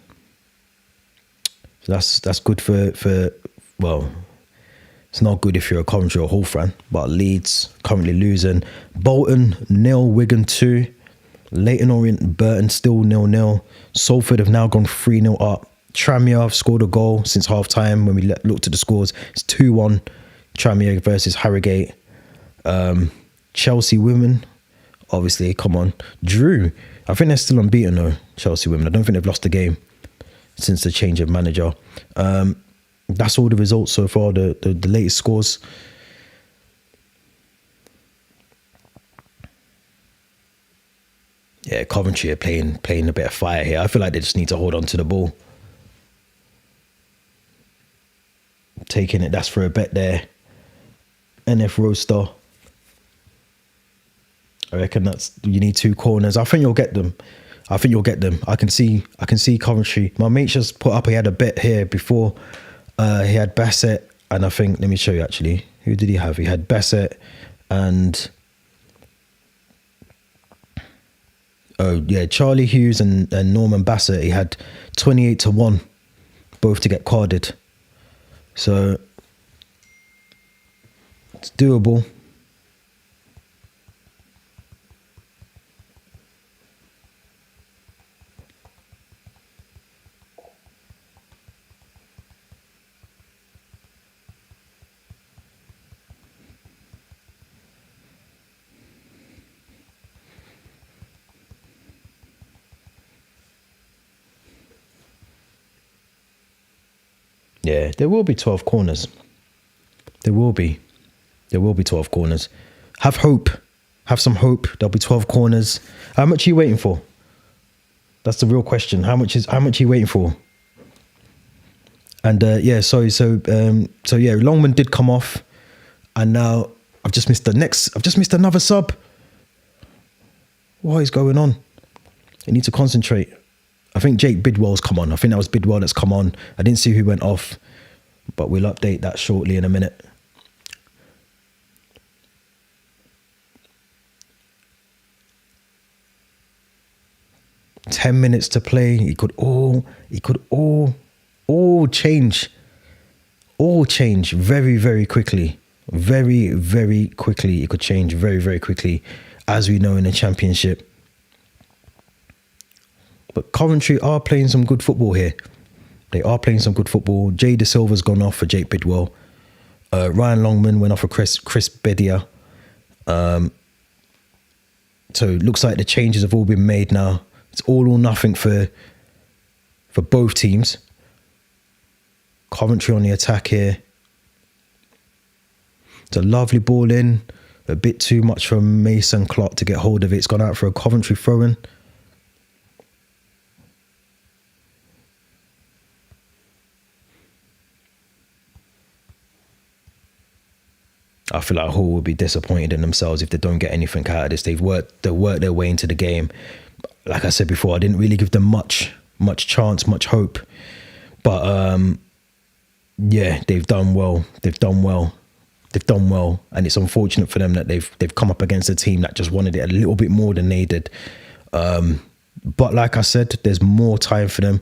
So that's good for well, it's not good if you're a Coventry or Hull fan, but Leeds currently losing. Bolton 0, Wigan 2. Leyton Orient, Burton still 0-0. Salford have now gone 3-0 up. Tranmere have scored a goal since half time. When we looked at the scores, it's 2-1 Tranmere versus Harrogate. Chelsea women, obviously, come on. Drew, I think they're still unbeaten though, Chelsea women. I don't think they've lost a game since the change of manager. That's all the results so far, the latest scores. Yeah, Coventry are playing a bit of fire here. I feel like they just need to hold on to the ball. Taking it, that's for a bet there. NF Roaster. I reckon you need 2 corners. I think you'll get them. I can see Coventry. My mate just put up, he had a bet here before. He had Bassett, and I think, let me show you actually. Who did he have? He had Bassett and Charlie Hughes and Norman Bassett. He had 28-1, both to get carded. So it's doable. Yeah, there will be 12 corners. There will be 12 corners. Have hope. Have some hope. There'll be 12 corners. How much are you waiting for? That's the real question. How much are you waiting for? And Longman did come off, and now I've just missed another sub. What is going on? You need to concentrate. I think Jake Bidwell's come on. I think that was Bidwell that's come on. I didn't see who went off, but we'll update that shortly in a minute. 10 minutes to play. It could all change. All change very, very quickly. Very, very quickly. It could change very, very quickly, as we know in the Championship. But Coventry are playing some good football here. They are playing some good football. Jay De Silva's gone off for Jake Bidwell. Ryan Longman went off for Chris Bedia. So it looks like the changes have all been made now. It's all or nothing for both teams. Coventry on the attack here. It's a lovely ball in. A bit too much for Mason Clark to get hold of it. It's gone out for a Coventry throw-in. I feel like Hull will be disappointed in themselves if they don't get anything out of this. They've worked their way into the game. Like I said before, I didn't really give them much chance, much hope. But yeah, they've done well. They've done well, and it's unfortunate for them that they've come up against a team that just wanted it a little bit more than they did. But like I said, there's more time for them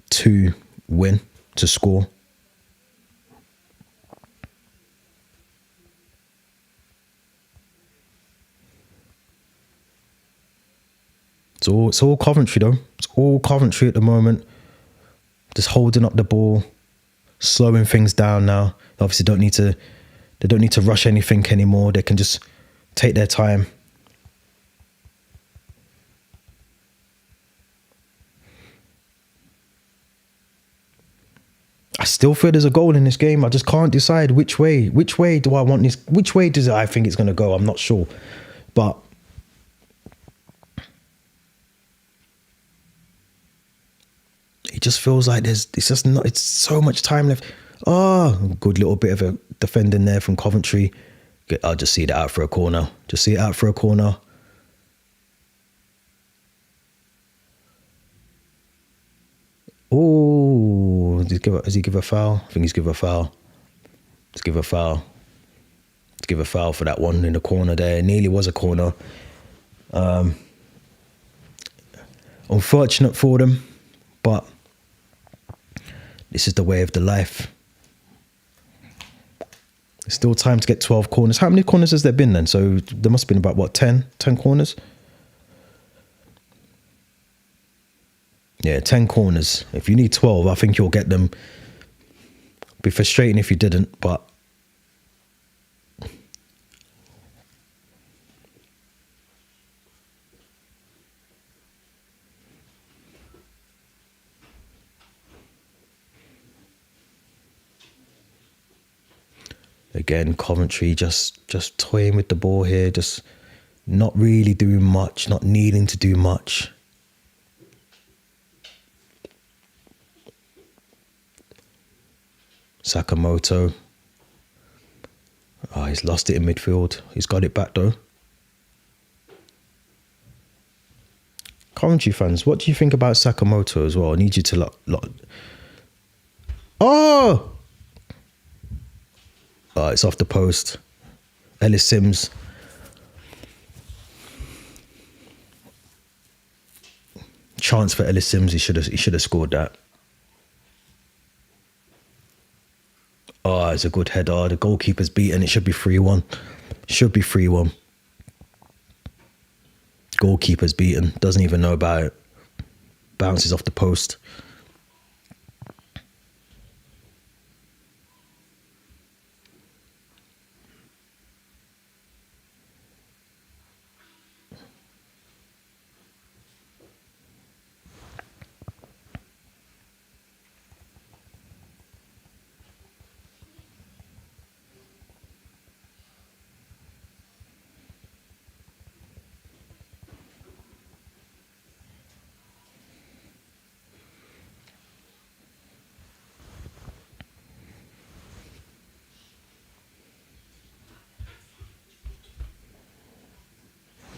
to win, to score. It's all Coventry though. It's all Coventry at the moment. Just holding up the ball, slowing things down now. Obviously they don't need to rush anything anymore. They can just take their time. I still feel there's a goal in this game. I just can't decide which way. Which way do I want this? Which way does I think it's going to go? I'm not sure. But it just feels like it's so much time left. Oh, good little bit of a defending there from Coventry. I'll just see it out for a corner. Just see it out for a corner. Oh, does he give a foul? I think he's give a foul. Let's give a foul. Let's give a foul for that one in the corner there. It nearly was a corner. Unfortunate for them, but this is the way of the life. There's still time to get 12 corners. How many corners has there been then? So there must have been about, what, 10 corners? Yeah, 10 corners. If you need 12, I think you'll get them. Be frustrating if you didn't, but again, Coventry just toying with the ball here, just not really doing much, not needing to do much. Sakamoto. Oh, he's lost it in midfield. He's got it back though. Coventry fans, what do you think about Sakamoto as well? I need you to Oh! Oh, it's off the post. Ellis Sims. Chance for Ellis Sims. He should have scored that. Oh, it's a good header. The goalkeeper's beaten. It should be 3-1. Should be 3-1. Goalkeeper's beaten. Doesn't even know about it. Bounces off the post.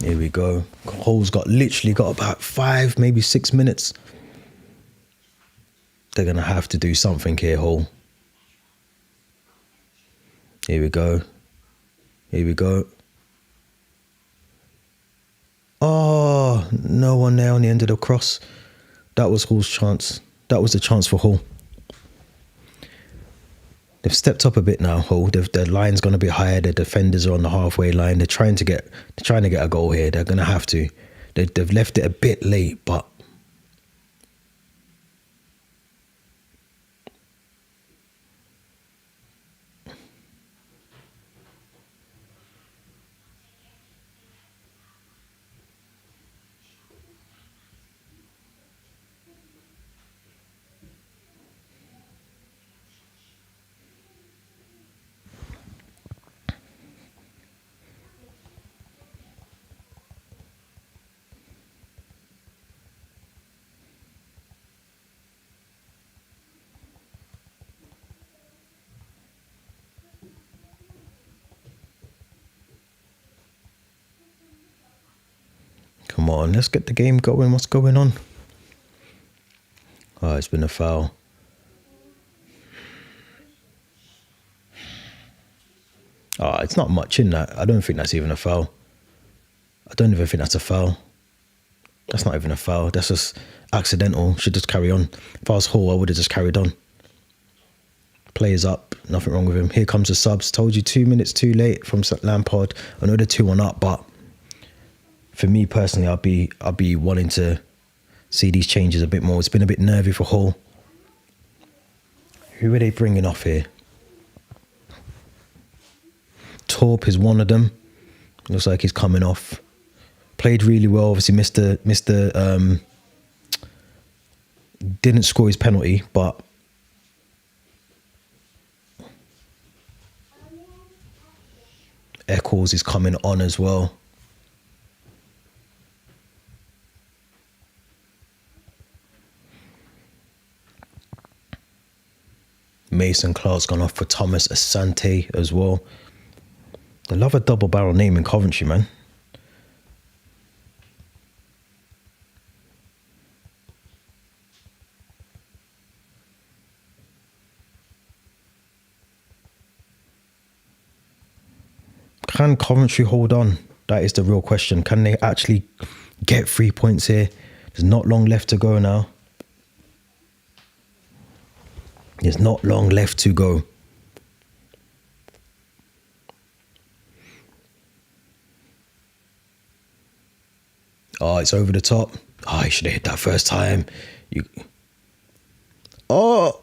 Here we go. Hull's literally got about 5, maybe 6 minutes. They're going to have to do something here, Hull. Here we go. Here we go. no one there on the end of the cross. That was Hull's chance. That was the chance for Hull. They've stepped up a bit now, Hull. Their line's gone a bit higher. Their defenders are on the halfway line. They're trying to get a goal here. They're gonna have to. They've left it a bit late, but come on, let's get the game going. What's going on? Oh, it's been a foul. Oh, it's not much in that. I don't think that's even a foul. I don't even think that's a foul. That's not even a foul. That's just accidental. Should just carry on. If I was Hall, I would have just carried on. Players up. Nothing wrong with him. Here comes the subs. Told you 2 minutes too late from Lampard. I know they're 2-1 up, but for me personally, I'll be wanting to see these changes a bit more. It's been a bit nervy for Hull. Who are they bringing off here? Torp is one of them. Looks like he's coming off. Played really well. Obviously didn't score his penalty, but Eccles is coming on as well. Mason Clark's gone off for Thomas Asante as well. They love a double barrel name in Coventry, man. Can Coventry hold on? That is the real question. Can they actually get 3 points here? There's not long left to go now. There's not long left to go. Oh, it's over the top. Oh, he should have hit that first time. Oh!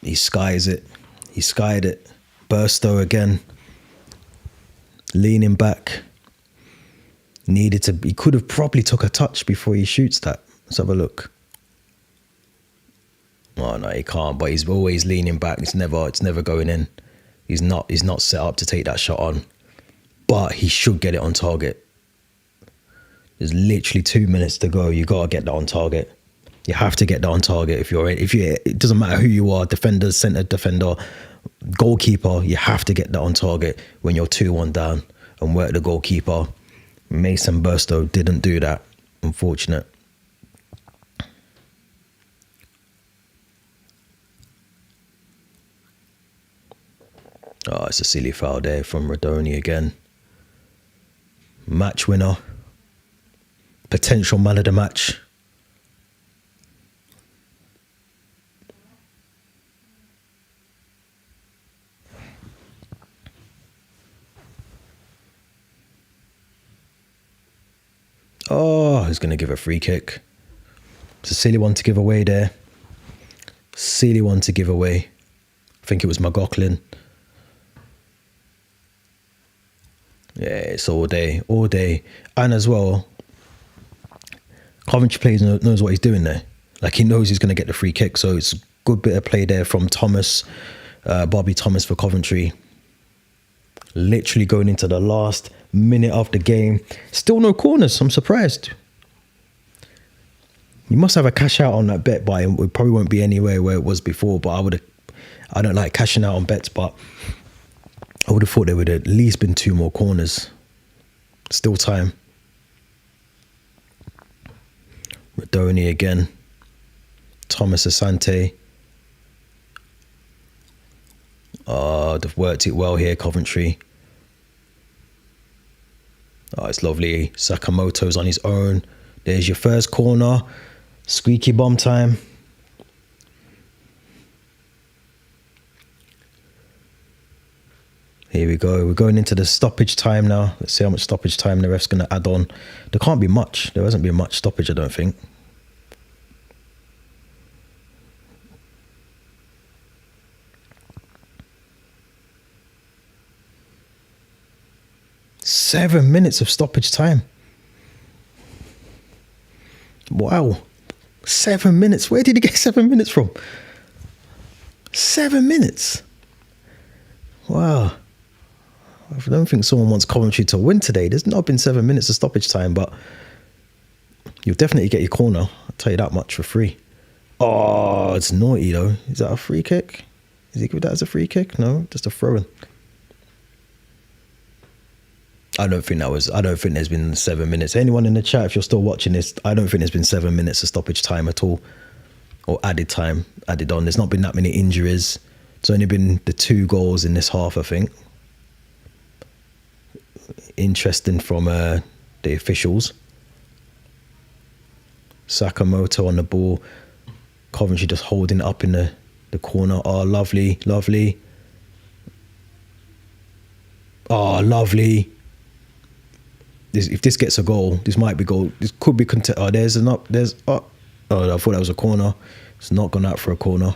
He skies it. He skied it. Burstow again. Leaning back. He could have probably took a touch before he shoots that. Let's have a look. Oh no, he can't, but he's always leaning back. It's never going in. He's not set up to take that shot on. But he should get it on target. There's literally 2 minutes to go. You gotta get that on target. You have to get that on target if you're it doesn't matter who you are, defender, centre defender, goalkeeper, you have to get that on target when you're 2-1 down and work the goalkeeper. Mason Burstow didn't do that. Unfortunate. Oh, it's a silly foul there from Radoni again. Match winner. Potential man of the match. Oh, he's going to give a free kick. It's a silly one to give away there. Silly one to give away. I think it was McLaughlin. Yeah, it's all day. And as well, Coventry plays knows what he's doing there. Like, he knows he's going to get the free kick. So it's a good bit of play there from Thomas, Bobby Thomas for Coventry. Literally going into the last minute of the game. Still no corners. I'm surprised. You must have a cash out on that bet, but it probably won't be anywhere where it was before. But I don't like cashing out on bets, but I would have thought there would have at least been 2 more corners. Still time. Radoni again. Thomas Asante. Oh, they've worked it well here, Coventry. Oh, it's lovely. Sakamoto's on his own. There's your first corner. Squeaky bomb time. Here we go. We're going into the stoppage time now. Let's see how much stoppage time the ref's going to add on. There can't be much. There hasn't been much stoppage, I don't think. Seven minutes of stoppage time. Wow. 7 minutes. Where did he get 7 minutes from? 7 minutes. Wow. I don't think someone wants Coventry to win today. There's not been 7 minutes of stoppage time, but you'll definitely get your corner. I'll tell you that much for free. Oh, it's naughty though. Is that a free kick? Is he give that as a free kick? No, just a throw-in. I don't think there's been 7 minutes. Anyone in the chat, if you're still watching this, I don't think there's been 7 minutes of stoppage time at all. Or added time, added on. There's not been that many injuries. It's only been the 2 goals in this half, I think. Interesting from the officials. Sakamoto on the ball. Coventry just holding it up in the corner. Oh, lovely, lovely. Oh, lovely. If this gets a goal, this might be goal. This could be contest. Oh, there's an up. There's up. Oh, I thought that was a corner. It's not gone out for a corner.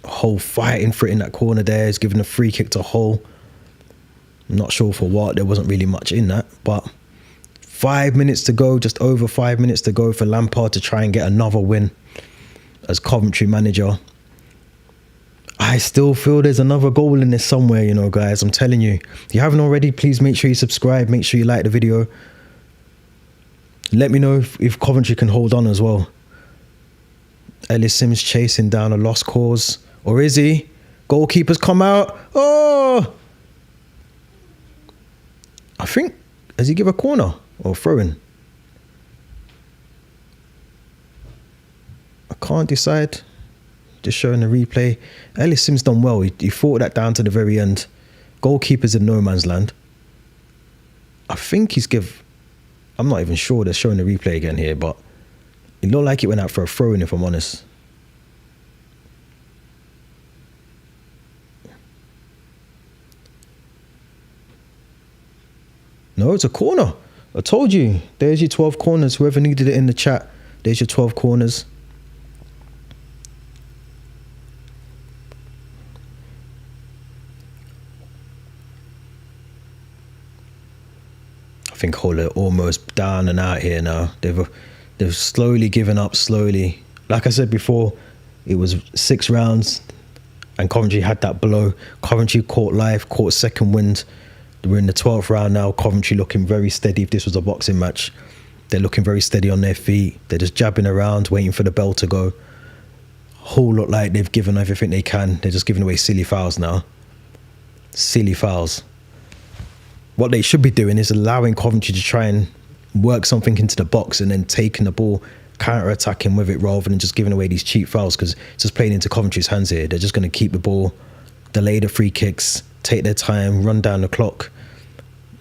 Hull fighting for it in that corner there. He's giving a free kick to Hull. I'm not sure for what. There wasn't really much in that, but 5 minutes to go. Just over 5 minutes to go for Lampard to try and get another win as Coventry manager. I still feel there's another goal in this somewhere, you know, guys. I'm telling you. If you haven't already, please make sure you subscribe. Make sure you like the video. Let me know if Coventry can hold on as well. Ellis Sims chasing down a lost cause. Or is he? Goalkeeper's come out. Oh! I think, does he give a corner or throw-in? I can't decide. Just showing the replay. Ellis Sims done well. He fought that down to the very end. Goalkeeper's in no man's land. I think he's I'm not even sure. They're showing the replay again here, but it looked like it went out for a throw-in, if I'm honest. No, it's a corner. I told you. There's your 12 corners. Whoever needed it in the chat, there's your 12 corners. I think Hull are almost down and out here now. They've slowly given up, slowly. Like I said before, it was 6 rounds and Coventry had that blow. Coventry caught life, caught second wind. We're in the 12th round now. Coventry looking very steady. If this was a boxing match, they're looking very steady on their feet. They're just jabbing around, waiting for the bell to go. Hull look like they've given everything they can. They're just giving away silly fouls now. Silly fouls. What they should be doing is allowing Coventry to try and work something into the box and then taking the ball, counter-attacking with it rather than just giving away these cheap fouls, because it's just playing into Coventry's hands here. They're just going to keep the ball, delay the free kicks, take their time, run down the clock.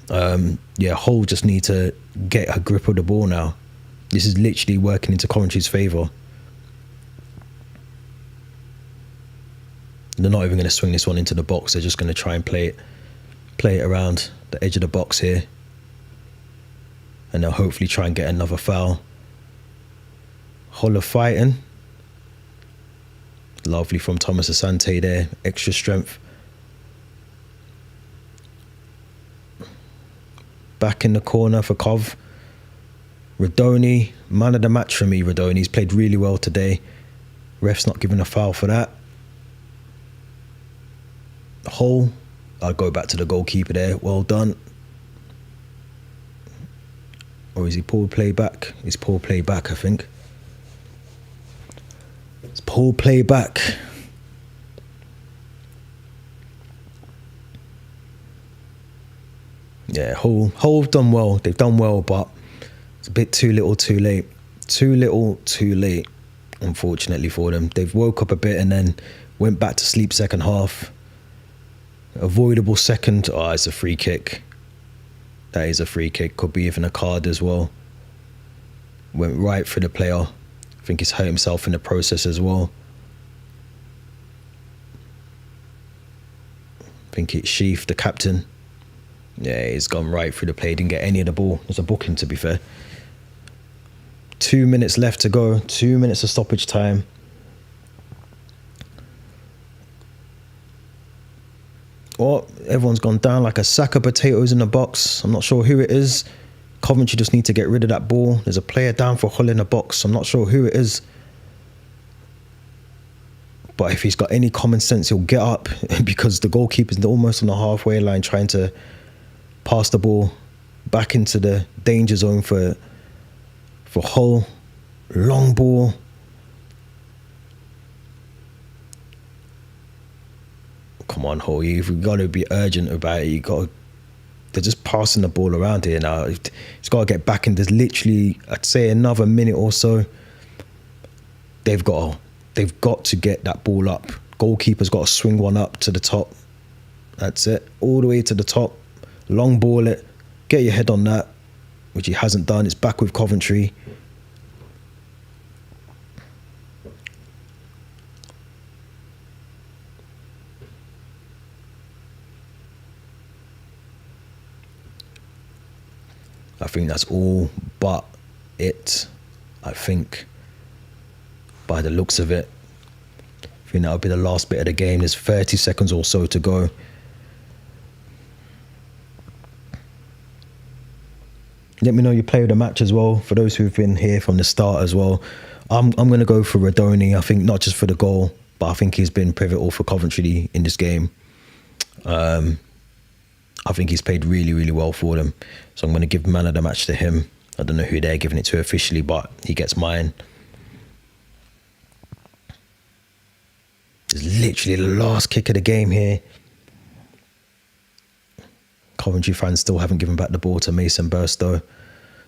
Yeah, Hull just need to get a grip of the ball now. This is literally working into Coventry's favour. They're not even going to swing this one into the box. They're just going to try and play it around the edge of the box here. And they'll hopefully try and get another foul. Hull are fighting. Lovely from Thomas Asante there. Extra strength. Back in the corner for Cov. Rodoni, man of the match for me, Rodoni. He's played really well today. Ref's not giving a foul for that. Hull, I'll go back to the goalkeeper there. Well done. Or is he poor play back? It's poor play back, I think. It's poor play back. Yeah, Hull have done well. They've done well, but it's a bit too little, too late. Too little, too late, unfortunately for them. They've woke up a bit and then went back to sleep second half. Avoidable second. Oh, it's a free kick. That is a free kick. Could be even a card as well. Went right through the player. I think he's hurt himself in the process as well. I think it's Sheaf, the captain. Yeah, he's gone right through the play. Didn't get any of the ball. There's a booking, to be fair. 2 minutes left to go. 2 minutes of stoppage time. Oh, everyone's gone down like a sack of potatoes in the box. I'm not sure who it is. Coventry just need to get rid of that ball. There's a player down for Hull in the box. I'm not sure who it is. But if he's got any common sense, he'll get up because the goalkeeper's almost on the halfway line trying to pass the ball back into the danger zone for Hull. Long ball. Come on, Hull, you've got to be urgent about it. They're just passing the ball around here now. It's got to get back in. There's literally, I'd say, another minute or so. They've got to get that ball up. Goalkeeper's got to swing one up to the top. That's it. All the way to the top. Long ball it. Get your head on that, which he hasn't done. It's back with Coventry. I think that's all but it. I think, by the looks of it, I think that'll be the last bit of the game. There's 30 seconds or so to go. Let me know your player of the match as well. For those who've been here from the start as well, I'm going to go for Rodoni. I think not just for the goal, but I think he's been pivotal for Coventry in this game. I think he's played really, really well for them. So I'm going to give man of the match to him. I don't know who they're giving it to officially, but he gets mine. It's literally the last kick of the game here. Coventry fans still haven't given back the ball to Mason Burstow.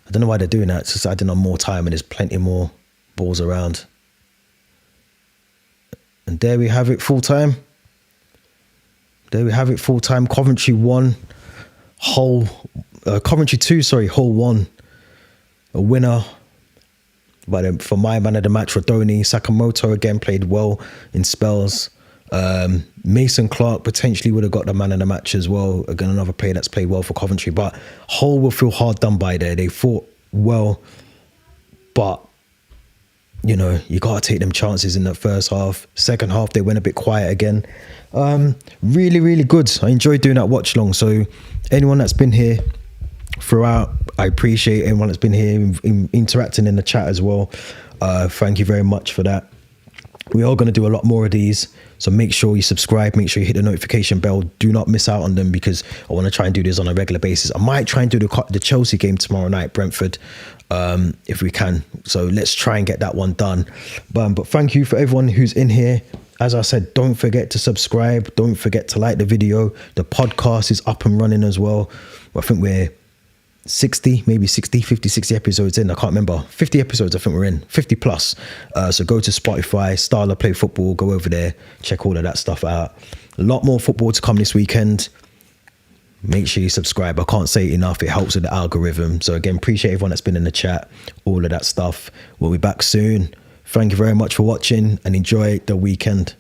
I don't know why they're doing that. It's just adding on more time and there's plenty more balls around. And there we have it, full time. There we have it, full time. Coventry 1, Coventry 2, Hull 1. A winner. But for my man of the match, Rodoni. Sakamoto again played well in spells. Mason Clark potentially would have got the man of the match as well. Again, another player that's played well for Coventry. But Hull will feel hard done by there. They fought well, but you know, you got to take them chances in the first half. Second half, they went a bit quiet again. Really, really good. I enjoyed doing that watch long. So anyone that's been here throughout, I appreciate anyone that's been here interacting in the chat as well. Thank you very much for that. We are going to do a lot more of these, so make sure you subscribe, make sure you hit the notification bell. Do not miss out on them because I want to try and do this on a regular basis. I might try and do the Chelsea game tomorrow night, Brentford, if we can. So let's try and get that one done. But thank you for everyone who's in here. As I said, don't forget to subscribe. Don't forget to like the video. The podcast is up and running as well. I think we're 60 episodes in. I can't remember. 50 episodes I think we're in. 50 plus. So go to Spotify, Starla Play Football. Go over there. Check all of that stuff out. A lot more football to come this weekend. Make sure you subscribe. I can't say it enough. It helps with the algorithm. So again, appreciate everyone that's been in the chat. All of that stuff. We'll be back soon. Thank you very much for watching and enjoy the weekend.